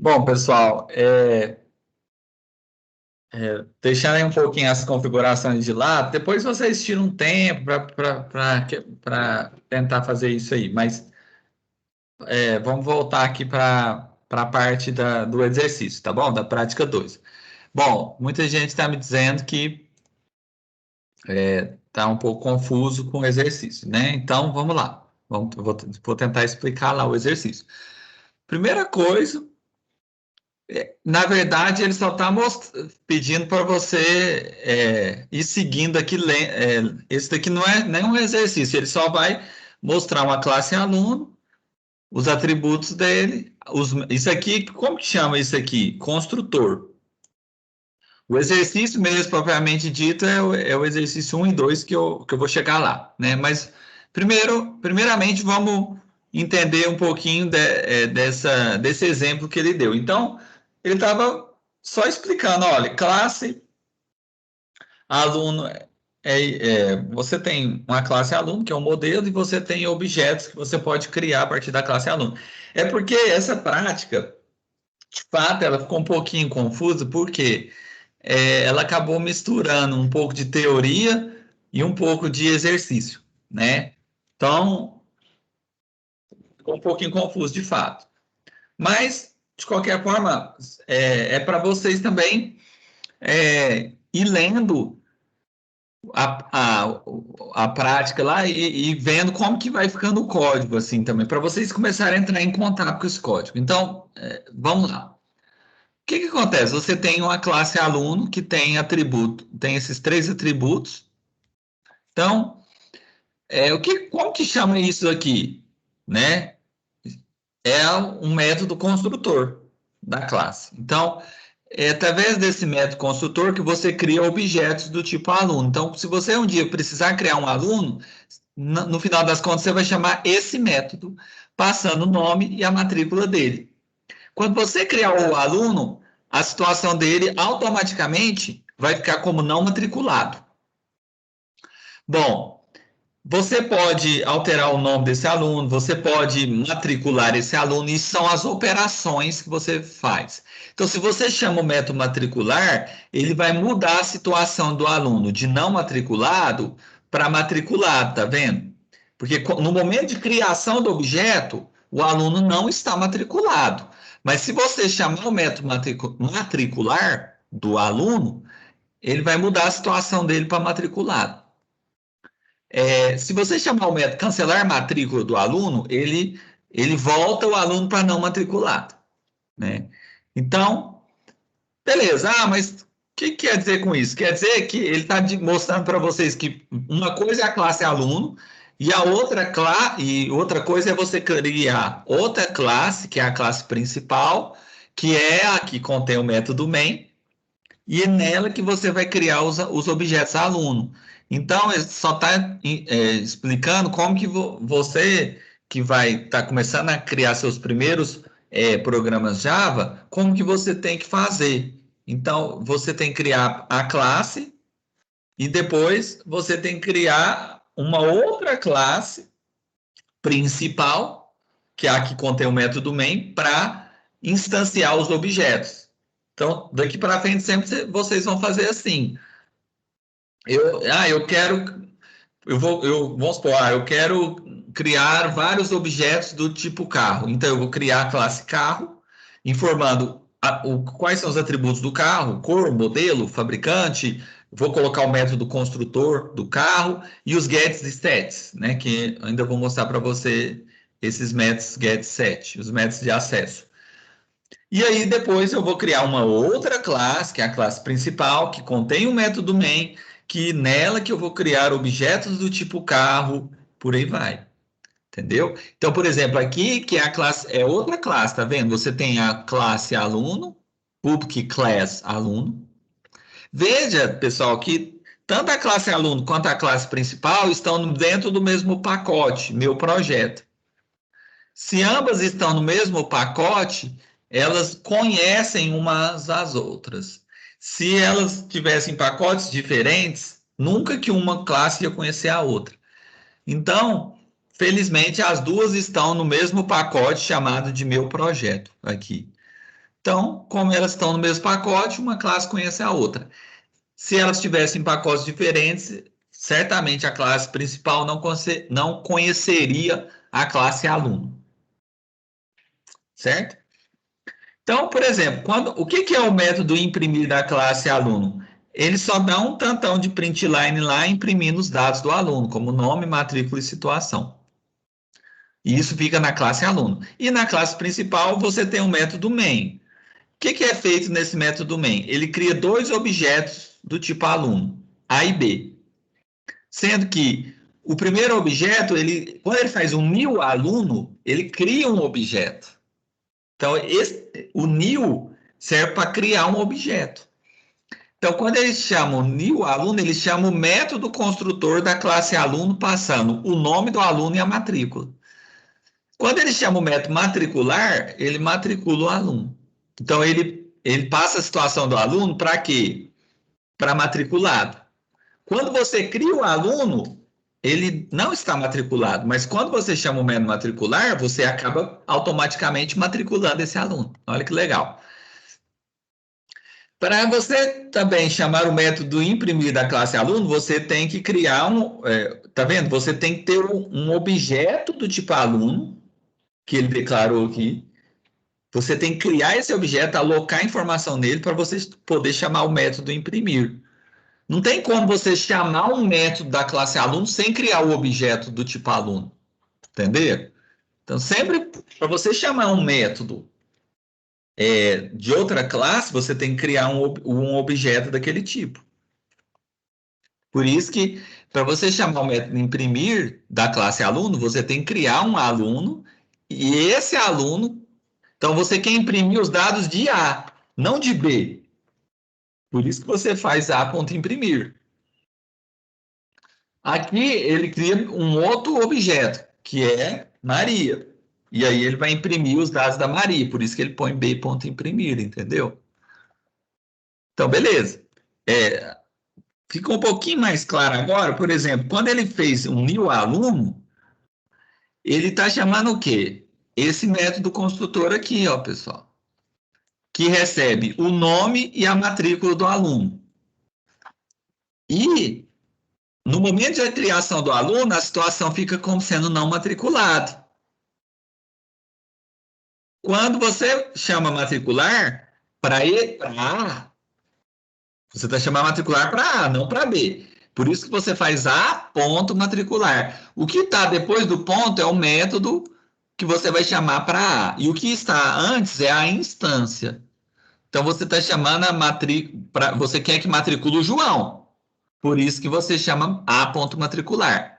Bom, pessoal, deixando aí um pouquinho as configurações de lado, depois vocês tiram um tempo para tentar fazer isso aí, mas vamos voltar aqui para a parte do exercício, tá bom? Da prática 2. Bom, muita gente está me dizendo que está um pouco confuso com o exercício, né? Então, vamos lá. Vou tentar explicar lá o exercício. Primeira coisa, na verdade, ele só está pedindo para você ir seguindo aqui. Esse daqui não é nem um exercício, ele só vai mostrar uma classe aluno, os atributos dele. Isso aqui, como que chama isso aqui? Construtor. O exercício mesmo, propriamente dito, é o exercício 1 e 2 que eu vou chegar lá, né? Mas, primeiramente, vamos entender um pouquinho desse exemplo que ele deu. Então, ele estava só explicando, olha, classe, aluno, você tem uma classe aluno, que é um modelo, e você tem objetos que você pode criar a partir da classe aluno. É porque essa prática, de fato, ela ficou um pouquinho confusa, porque ela acabou misturando um pouco de teoria e um pouco de exercício, né? Então, ficou um pouquinho confuso de fato. Mas, de qualquer forma, para vocês também ir lendo a prática lá e vendo como que vai ficando o código, assim, também, para vocês começarem a entrar em contato com esse código. Então, vamos lá. O que acontece? Você tem uma classe aluno que tem tem esses 3 atributos. Então, como que chama isso aqui? Né? É um método construtor da classe. Então, é através desse método construtor que você cria objetos do tipo aluno. Então, se você um dia precisar criar um aluno, no final das contas, você vai chamar esse método, passando o nome e a matrícula dele. Quando você criar o aluno, a situação dele automaticamente vai ficar como não matriculado. Bom, você pode alterar o nome desse aluno, você pode matricular esse aluno, e são as operações que você faz. Então, se você chama o método matricular, ele vai mudar a situação do aluno de não matriculado para matriculado, tá vendo? Porque no momento de criação do objeto, o aluno não está matriculado. Mas se você chamar o método matricular do aluno, ele vai mudar a situação dele para matriculado. Se você chamar o método cancelar matrícula do aluno, ele volta o aluno para não matriculado, né? Então, beleza. Mas o que quer dizer com isso? Quer dizer que ele está mostrando para vocês que uma coisa é a classe aluno e outra coisa é você criar outra classe, que é a classe principal, que é a que contém o método main, e é nela que você vai criar os objetos aluno. Então, ele só está explicando como que você, que vai estar começando a criar seus primeiros programas Java, como que você tem que fazer. Então, você tem que criar a classe e depois você tem que criar uma outra classe principal, que é a que contém o método main, para instanciar os objetos. Então, daqui para frente, sempre vocês vão fazer assim. Vamos supor, eu quero criar vários objetos do tipo carro. Então, eu vou criar a classe carro, informando quais são os atributos do carro, cor, modelo, fabricante. Vou colocar o método construtor do carro e os gets e sets, né? Que ainda vou mostrar para você esses métodos get set, os métodos de acesso. E aí depois eu vou criar uma outra classe, que é a classe principal, que contém o método main, que nela que eu vou criar objetos do tipo carro, por aí vai. Entendeu? Então, por exemplo, aqui que a classe é outra classe, tá vendo? Você tem a classe aluno, public class aluno. Veja, pessoal, que tanto a classe aluno quanto a classe principal estão dentro do mesmo pacote, meu projeto. Se ambas estão no mesmo pacote, elas conhecem umas às outras. Se elas tivessem pacotes diferentes, nunca que uma classe ia conhecer a outra. Então, felizmente, as duas estão no mesmo pacote chamado de meu projeto aqui. Então, como elas estão no mesmo pacote, uma classe conhece a outra. Se elas tivessem pacotes diferentes, certamente a classe principal não conheceria a classe aluno. Certo? Então, por exemplo, o que é o método imprimir da classe aluno? Ele só dá um tantão de print line lá, imprimindo os dados do aluno, como nome, matrícula e situação. E isso fica na classe aluno. E na classe principal, você tem o método main. O que é feito nesse método main? Ele cria dois objetos do tipo aluno, A e B. Sendo que o primeiro objeto, quando ele faz um new aluno, ele cria um objeto. Então, o new serve para criar um objeto. Então, quando eles chamam new aluno, eles chamam o método construtor da classe aluno, passando o nome do aluno e a matrícula. Quando ele chama o método matricular, ele matricula o aluno. Então, ele passa a situação do aluno para quê? Para matriculado. Quando você cria o aluno, ele não está matriculado, mas quando você chama o método matricular, você acaba automaticamente matriculando esse aluno. Olha que legal. Para você também chamar o método imprimir da classe aluno, você tem que criar tá vendo? Você tem que ter um objeto do tipo aluno, que ele declarou aqui. Você tem que criar esse objeto, alocar informação nele para você poder chamar o método imprimir. Não tem como você chamar um método da classe aluno sem criar o objeto do tipo aluno. Entendeu? Então, sempre para você chamar um método de outra classe, você tem que criar um objeto daquele tipo. Por isso que, para você chamar o método imprimir da classe aluno, você tem que criar um aluno e esse aluno... Então, você quer imprimir os dados de A, não de B. Por isso que você faz A.imprimir. Aqui, ele cria um outro objeto, que é Maria. E aí, ele vai imprimir os dados da Maria. Por isso que ele põe B.imprimir, entendeu? Então, beleza. Ficou um pouquinho mais claro agora, por exemplo, quando ele fez um new aluno, ele está chamando o quê? Esse método construtor aqui, ó, pessoal, que recebe o nome e a matrícula do aluno. E, no momento da criação do aluno, a situação fica como sendo não matriculado. Quando você chama matricular, para A, você está chamando matricular para A, não para B. Por isso que você faz A.matricular. O que está depois do ponto é o método que você vai chamar para A. E o que está antes é a instância. Então, você está chamando a matrícula... Você quer que matricule o João. Por isso que você chama A.matricular.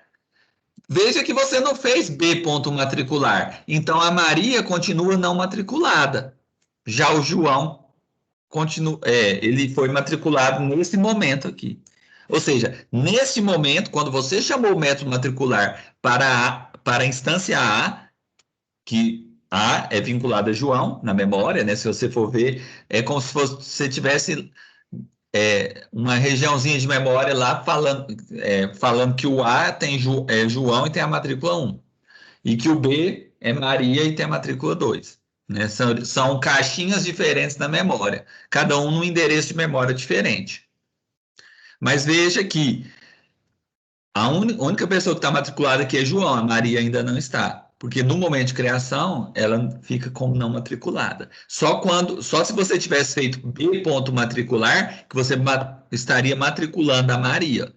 Veja que você não fez B.matricular. Então, a Maria continua não matriculada. Já o João ele foi matriculado nesse momento aqui. Ou seja, nesse momento, quando você chamou o método matricular para a instância A, que A é vinculada a João na memória, né? Se você for ver, é como se você tivesse uma regiãozinha de memória lá falando que o A tem João e tem a matrícula 1, e que o B é Maria e tem a matrícula 2. Né? São caixinhas diferentes na memória, cada um num endereço de memória diferente. Mas veja que a única pessoa que está matriculada aqui é João, a Maria ainda não está. Porque no momento de criação, ela fica como não matriculada. Só se você tivesse feito B.matricular, que você estaria matriculando a Maria.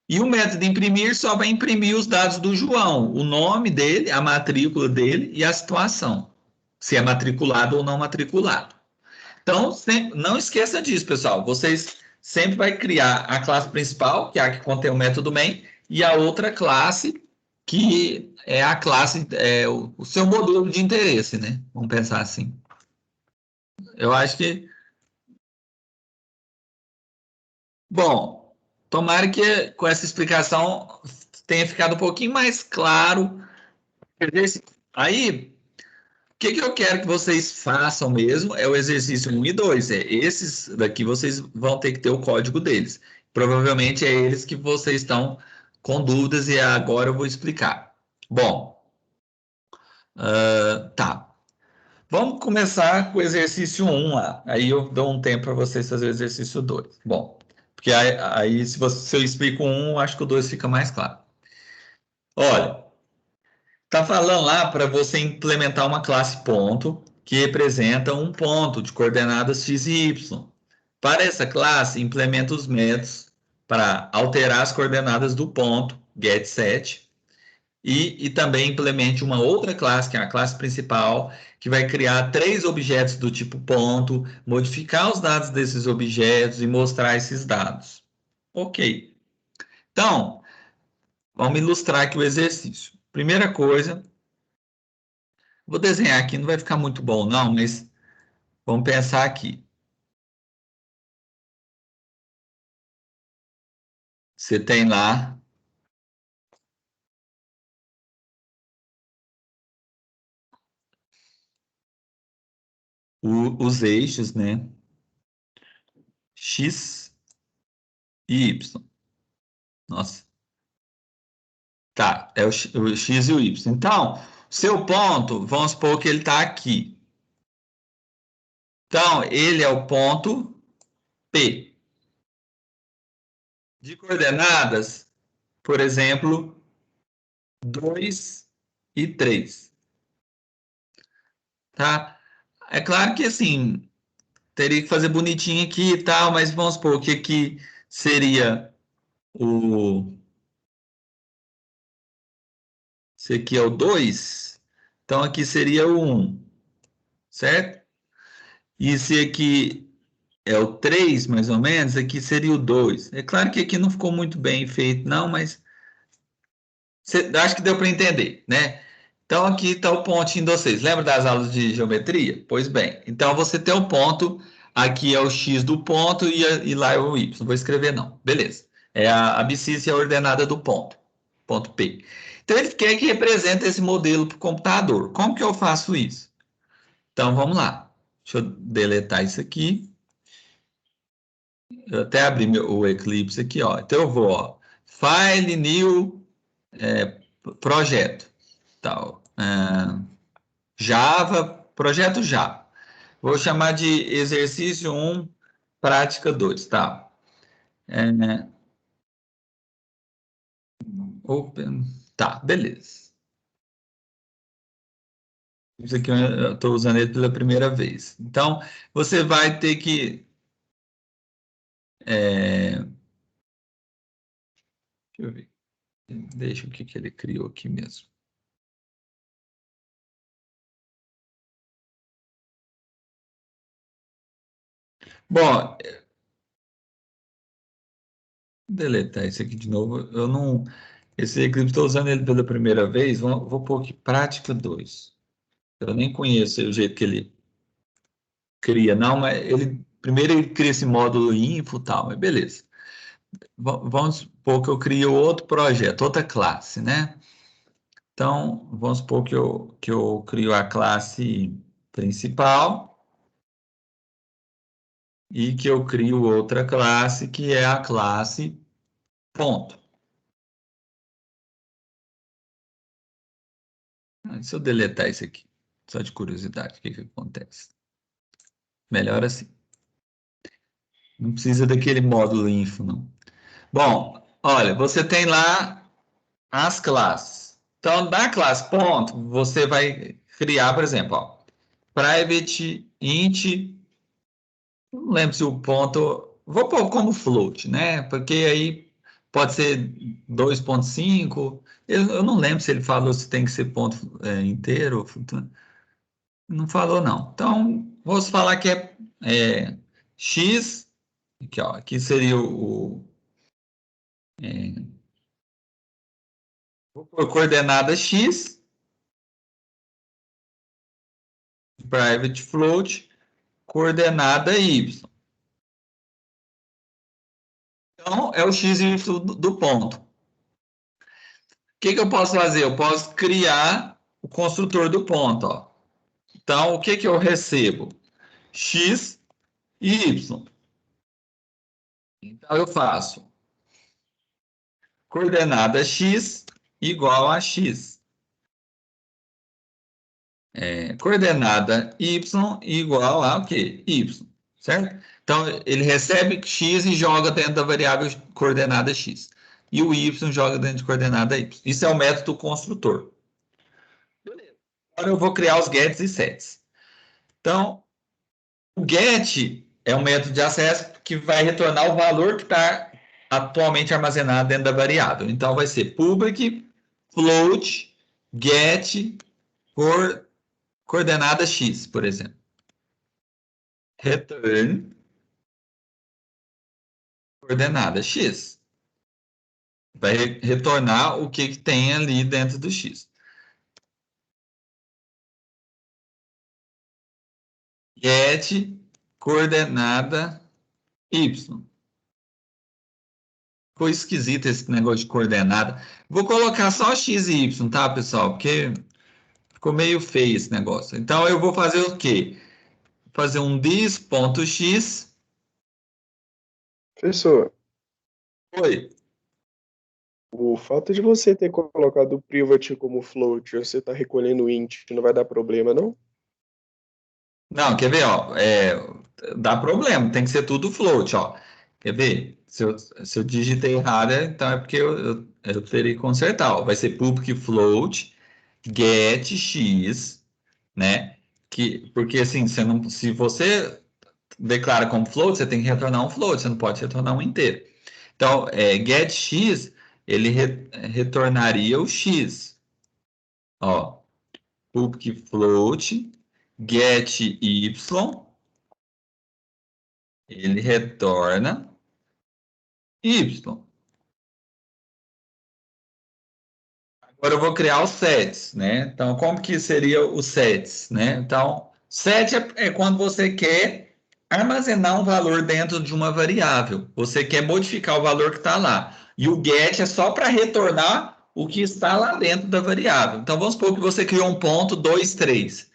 E o método imprimir só vai imprimir os dados do João, o nome dele, a matrícula dele e a situação, se é matriculado ou não matriculado. Então, não esqueça disso, pessoal. Vocês sempre vai criar a classe principal, que é a que contém o método main, e a outra classe, que é a classe, o seu modelo de interesse, né? Vamos pensar assim. Eu acho que... Bom, tomara que com essa explicação tenha ficado um pouquinho mais claro. Aí, o que eu quero que vocês façam mesmo é o exercício 1 e 2. Esses daqui vocês vão ter que ter o código deles. Provavelmente é eles que vocês estão com dúvidas e agora eu vou explicar. Bom, tá. Vamos começar com o exercício 1 lá. Aí eu dou um tempo para vocês fazerem o exercício 2. Bom, porque aí se eu explico um, acho que o 2 fica mais claro. Olha, tá falando lá para você implementar uma classe ponto que representa um ponto de coordenadas x e y. Para essa classe, implementa os métodos para alterar as coordenadas do ponto getSet e também implemente uma outra classe, que é a classe principal, que vai criar 3 objetos do tipo ponto, modificar os dados desses objetos e mostrar esses dados. Ok. Então, vamos ilustrar aqui o exercício. Primeira coisa, vou desenhar aqui, não vai ficar muito bom não, mas vamos pensar aqui. Você tem lá os eixos, né? X e Y. Nossa. Tá, é o X e o Y. Então, seu ponto, vamos supor que ele está aqui. Então, ele é o ponto P. De coordenadas, por exemplo, 2 e 3. Tá? É claro que assim, teria que fazer bonitinho aqui e tal, mas vamos supor que aqui seria o. Esse aqui é o 2. Então aqui seria o 1, certo? E esse aqui é o 3, mais ou menos, aqui seria o 2. É claro que aqui não ficou muito bem feito, não, mas acho que deu para entender, né? Então aqui está o pontinho de vocês. Lembra das aulas de geometria? Pois bem, então você tem o ponto, aqui é o x do ponto e lá é o y. Não vou escrever não, beleza. É a abscissa e a ordenada do ponto, ponto P. Então ele quer que represente esse modelo para o computador. Como que eu faço isso? Então vamos lá. Deixa eu deletar isso aqui. Eu até abri o Eclipse aqui, ó. Então eu vou, ó, File, New, Projeto, tal. Java, projeto Java. Vou chamar de exercício 1, prática 2, tá? Open, tá, beleza. Isso aqui eu estou usando ele pela primeira vez. Então, você vai ter que... deixa eu ver. Deixa o que ele criou aqui mesmo. Bom, deletar isso aqui de novo. Eu não... Esse Eclipse, estou usando ele pela primeira vez. Vou pôr aqui prática 2. Eu nem conheço o jeito que ele cria, não, mas primeiro ele cria esse módulo info e tal, mas beleza. Vamos supor que eu crio outro projeto, outra classe, né? Então, vamos supor que eu crio a classe principal e que eu crio outra classe, que é a classe ponto. Se eu deletar isso aqui, só de curiosidade, o que acontece? Melhor assim. Não precisa daquele módulo info, não. Bom, olha, você tem lá as classes. Então, da classe ponto, você vai criar, por exemplo, ó, private int, não lembro se o ponto, vou pôr como float, né? Porque aí pode ser 2.5, eu não lembro se ele falou se tem que ser ponto inteiro, não falou não. Então, vou falar que é x, aqui, ó, aqui seria vou pôr coordenada x, private float, coordenada y. Então, é o x e o y do ponto. O que eu posso fazer? Eu posso criar o construtor do ponto. Ó. Então, o que eu recebo? X e y. Então, eu faço coordenada x igual a x. coordenada y igual a o quê? Y, certo? Então, ele recebe x e joga dentro da variável coordenada x. E o y joga dentro de coordenada y. Isso é o método construtor. Beleza. Agora eu vou criar os gets e sets. Então, o get é um método de acesso que vai retornar o valor que está atualmente armazenado dentro da variável. Então, vai ser public float get coordenada x, por exemplo. Return coordenada x. Vai retornar o que tem ali dentro do x. Get coordenada y. Ficou esquisito esse negócio de coordenada. Vou colocar só x e y, tá, pessoal? Porque ficou meio feio esse negócio. Então, eu vou fazer o quê? Fazer um dis.x. Professor, Oi. o fato de você ter colocado o private como float, você está recolhendo int, não vai dar problema, não? Não, quer ver, ó, dá problema, tem que ser tudo float, ó. Quer ver? Se eu digitei errado, então é porque eu teria que consertar, ó. Vai ser public float get x, né? Porque assim, se você declara como float, você tem que retornar um float, você não pode retornar um inteiro. Então, get x, ele retornaria o x, ó. Public float get y, ele retorna y. Agora eu vou criar os sets, né? Então, como que seria os sets, né? Então, set é quando você quer armazenar um valor dentro de uma variável. Você quer modificar o valor que está lá. E o get é só para retornar o que está lá dentro da variável. Então, vamos supor que você criou um ponto 2, 3.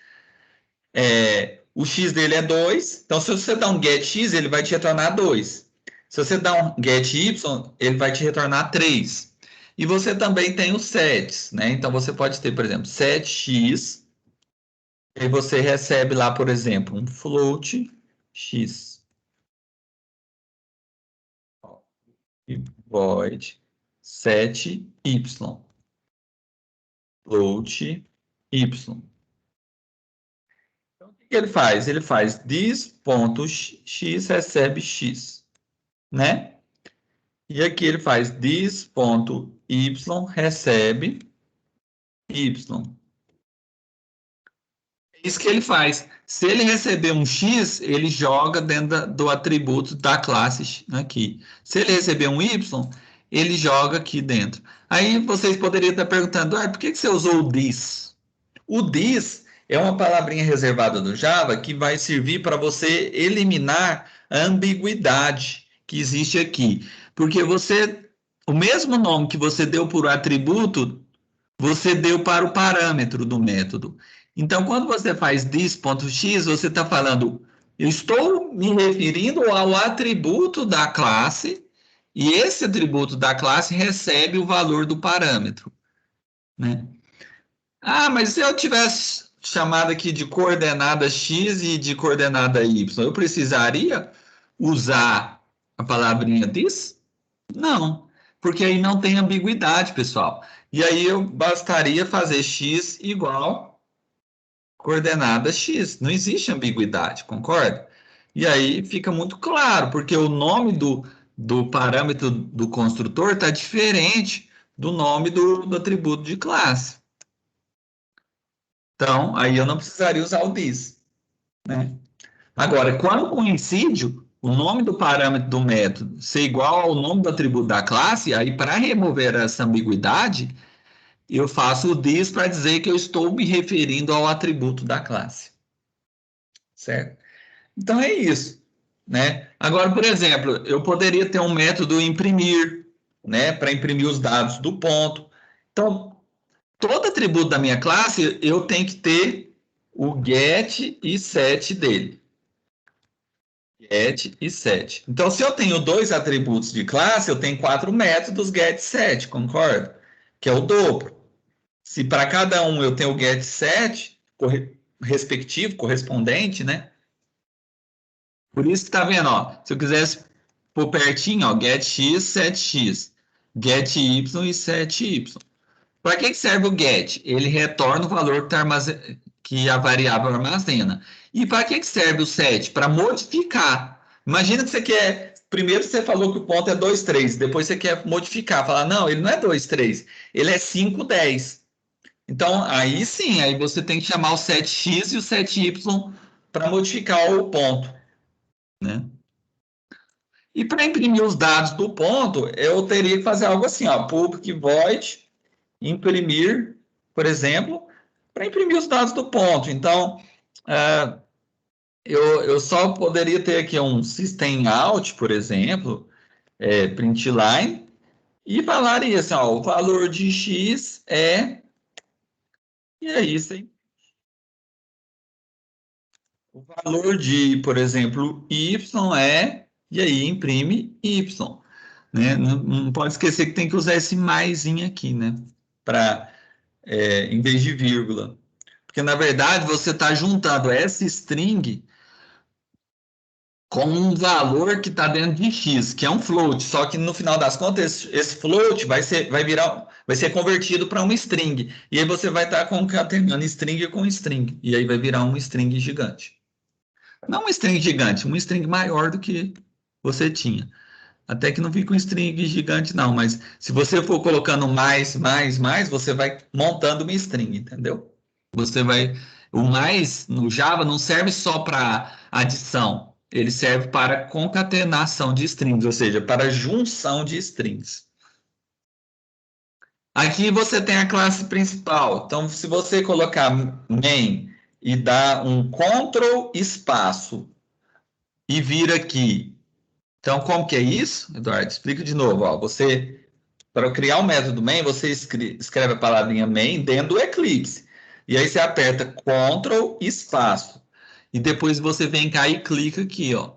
O x dele é 2, então se você dá um get x, ele vai te retornar 2. Se você dá um get y, ele vai te retornar 3. E você também tem os sets, né? Então você pode ter, por exemplo, setx, e você recebe lá, por exemplo, um float x. E void set y. Float y. Então, o que ele faz? Ele faz this.x recebe x, né? E aqui ele faz this.y recebe y. É isso que ele faz. Se ele receber um x, ele joga dentro do atributo da classe aqui. Se ele receber um y, ele joga aqui dentro. Aí vocês poderiam estar perguntando, por que você usou o this? O this é uma palavrinha reservada do Java que vai servir para você eliminar a ambiguidade que existe aqui. Porque o mesmo nome que você deu para o atributo, você deu para o parâmetro do método. Então, quando você faz this.x, você está falando, eu estou me referindo ao atributo da classe, e esse atributo da classe recebe o valor do parâmetro, né? Mas se eu tivesse chamado aqui de coordenada x e de coordenada y, eu precisaria usar a palavrinha this? Não, porque aí não tem ambiguidade, pessoal. E aí eu bastaria fazer x igual coordenada x. Não existe ambiguidade, concorda? E aí fica muito claro, porque o nome do parâmetro do construtor está diferente do nome do atributo de classe. Então, aí eu não precisaria usar o this, né? Agora, quando coincide o nome do parâmetro do método ser igual ao nome do atributo da classe, aí para remover essa ambiguidade, eu faço o this para dizer que eu estou me referindo ao atributo da classe. Certo? Então é isso, né? Agora, por exemplo, eu poderia ter um método imprimir, né, para imprimir os dados do ponto. Então, todo atributo da minha classe, eu tenho que ter o get e set dele. Get e set. Então, se eu tenho 2 atributos de classe, eu tenho 4 métodos get e set, concorda? Que é o dobro. Se para cada um eu tenho o get e set, respectivo, correspondente, né? Por isso que tá vendo, ó, se eu quisesse por pertinho, ó, get x, 7x, get y e 7y. Para que serve o get? Ele retorna o valor que a variável armazena. E para que serve o set? Para modificar. Imagina que você quer. Primeiro você falou que o ponto é 2, 3. Depois você quer modificar. Falar, não, ele não é 2, 3. Ele é 5, 10. Então, aí sim, aí você tem que chamar o 7x e o 7y para modificar o ponto, né? E para imprimir os dados do ponto, eu teria que fazer algo assim, ó, public void imprimir, por exemplo, para imprimir os dados do ponto. Então, eu só poderia ter aqui um system out, por exemplo, print line, e falaria assim, ó, o valor de x é, e é isso, hein? O valor de, por exemplo, y é, e aí imprime y. Né? Não pode esquecer que tem que usar esse maisinho aqui, né? Para, em vez de vírgula. Porque, na verdade, você está juntando essa string com um valor que está dentro de x, que é um float. Só que, no final das contas, esse float vai ser convertido para uma string. E aí você vai estar concatenando string com string. E aí vai virar uma string gigante. Não uma string gigante, uma string maior do que você tinha. Até que não fica um string gigante, não. Mas se você for colocando mais, você vai montando uma string, entendeu? Você vai. O mais no Java não serve só para adição, ele serve para concatenação de strings, ou seja, para junção de strings. Aqui você tem a classe principal. Então, se você colocar main e dar um Ctrl espaço e vir aqui. Então, como que é isso, Eduardo? Explica de novo. Ó. Para criar o método main, você escreve a palavrinha main dentro do Eclipse. E aí você aperta Ctrl espaço. E depois você vem cá e clica aqui, ó.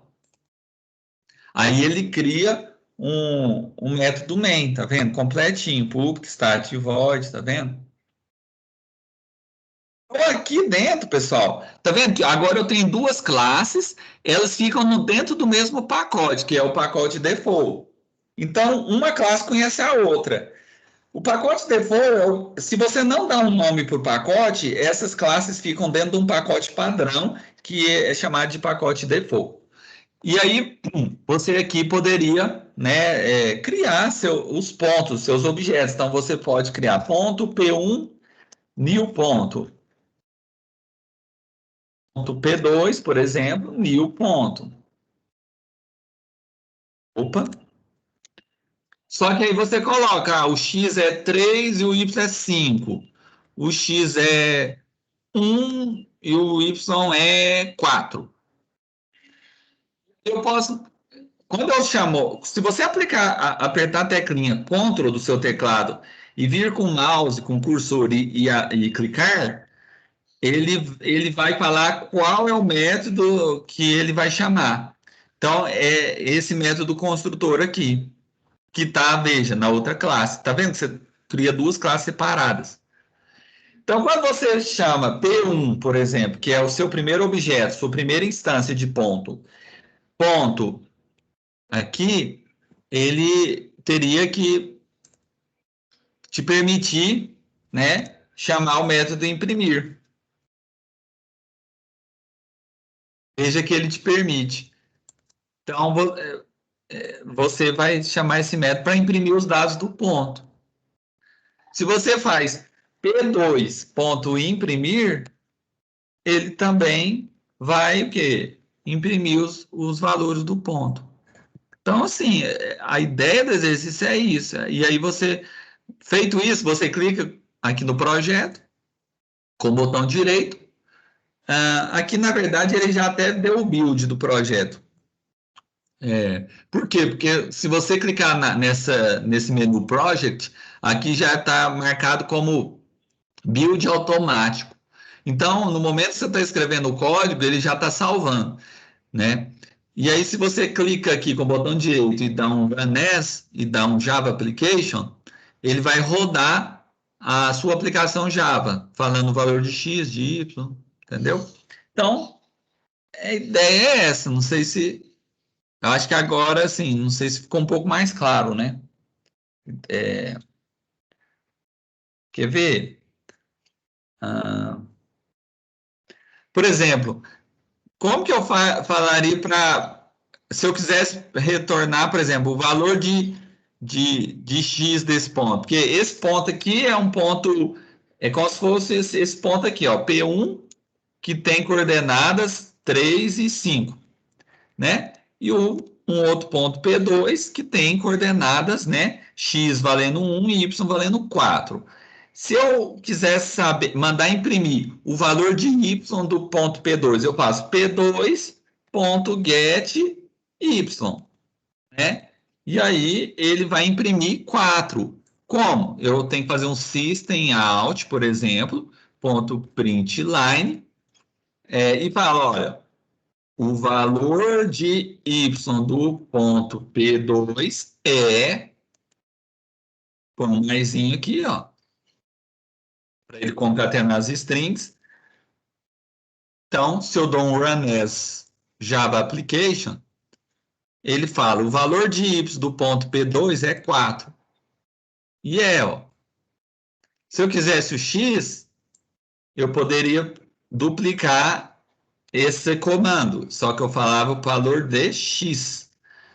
Aí ele cria um método main, tá vendo? Completinho, public, start e void, tá vendo? Aqui dentro, pessoal, tá vendo que agora eu tenho duas classes, elas ficam dentro do mesmo pacote, que é o pacote default. Então, uma classe conhece a outra. O pacote default, se você não dá um nome para o pacote, essas classes ficam dentro de um pacote padrão, que é chamado de pacote default. E aí, você aqui poderia, né, criar os pontos, seus objetos. Então, você pode criar ponto P1, new ponto. Ponto P2, por exemplo, new ponto. Opa. Só que aí você coloca, o x é 3 e o y é 5. O x é 1 e o y é 4. Eu posso, quando eu chamo, se você apertar a teclinha Ctrl do seu teclado e vir com o mouse, com o cursor e clicar, ele vai falar qual é o método que ele vai chamar. Então, é esse método construtor aqui, que está, veja, na outra classe. Está vendo que você cria duas classes separadas. Então, quando você chama P1, por exemplo, que é o seu primeiro objeto, sua primeira instância de ponto, aqui, ele teria que te permitir, né, chamar o método imprimir. Veja que ele te permite. Então, você vai chamar esse método para imprimir os dados do ponto. Se você faz P2.imprimir, ele também vai o quê? Imprimir os valores do ponto. Então, assim, a ideia do exercício é isso. E aí feito isso, você clica aqui no projeto, com o botão direito. Aqui, na verdade, ele já até deu o build do projeto. Por quê? Porque se você clicar nesse menu Project, aqui já está marcado como build automático. Então, no momento que você está escrevendo o código, ele já está salvando, né? E aí, se você clica aqui com o botão direito e dá um Run As, e dá um Java Application, ele vai rodar a sua aplicação Java, falando o valor de X, de Y, entendeu? Então, a ideia é essa. Não sei se. Eu acho que agora, assim, não sei se ficou um pouco mais claro, né? Quer ver? Ah, por exemplo, como que eu falaria para. Se eu quisesse retornar, por exemplo, o valor de X desse ponto? Porque esse ponto aqui é um ponto. É como se fosse esse ponto aqui, ó, P1, que tem coordenadas 3 e 5, né? E um outro ponto P2 que tem coordenadas, né? X valendo 1 e Y valendo 4. Se eu quisesse saber, mandar imprimir o valor de Y do ponto P2, eu faço P2.get Y, né? E aí ele vai imprimir 4. Como? Eu tenho que fazer um system out, por exemplo, ponto println, e falo, olha, o valor de y do ponto P2 é, põe um maisinho aqui, ó, para ele concatenar as strings. Então, se eu dou um run as Java Application, ele fala, o valor de y do ponto P2 é 4. E ó, se eu quisesse o x, eu poderia duplicar esse comando, só que eu falava o valor de x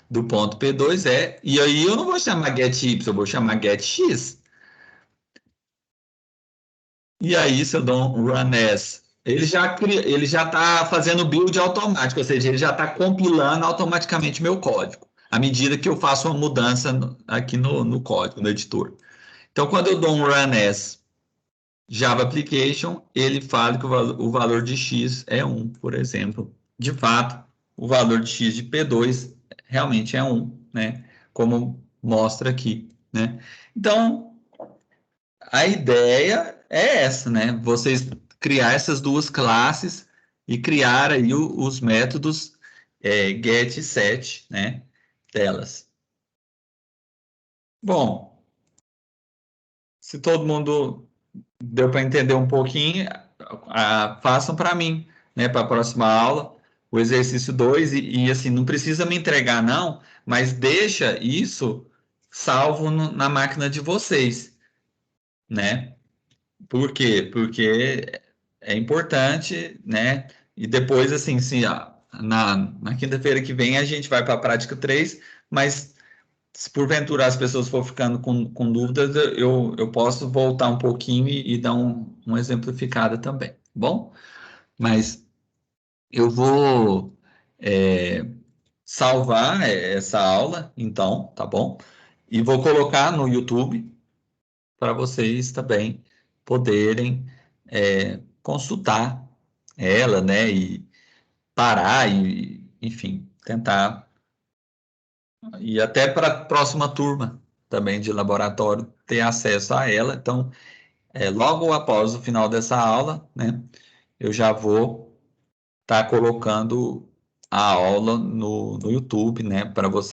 do ponto P2 e aí eu não vou chamar getY, eu vou chamar getX. E aí, se eu dou um run as, ele já está fazendo build automático, ou seja, ele já está compilando automaticamente meu código, à medida que eu faço uma mudança aqui no código, no editor. Então, quando eu dou um run as Java Application, ele fala que o valor de x é 1, por exemplo. De fato, o valor de x de P2 realmente é 1, né? Como mostra aqui, né? Então, a ideia é essa, né? Vocês criar essas duas classes e criar aí os métodos get e set, né? Delas. Bom, se todo mundo deu para entender um pouquinho, façam para mim, né? Para a próxima aula, o exercício 2 e assim, não precisa me entregar não, mas deixa isso salvo na máquina de vocês, né? Por quê? Porque é importante, né? E depois, assim, na quinta-feira que vem a gente vai para a prática 3, mas se porventura as pessoas for ficando com dúvidas, eu posso voltar um pouquinho e dar uma exemplificada também, tá bom? Mas eu vou salvar essa aula, então, tá bom? E vou colocar no YouTube para vocês também poderem consultar ela, né? E parar e, enfim, tentar. E até para a próxima turma também de laboratório ter acesso a ela. Então, logo após o final dessa aula, né? Eu já vou estar colocando a aula no YouTube, né? Para você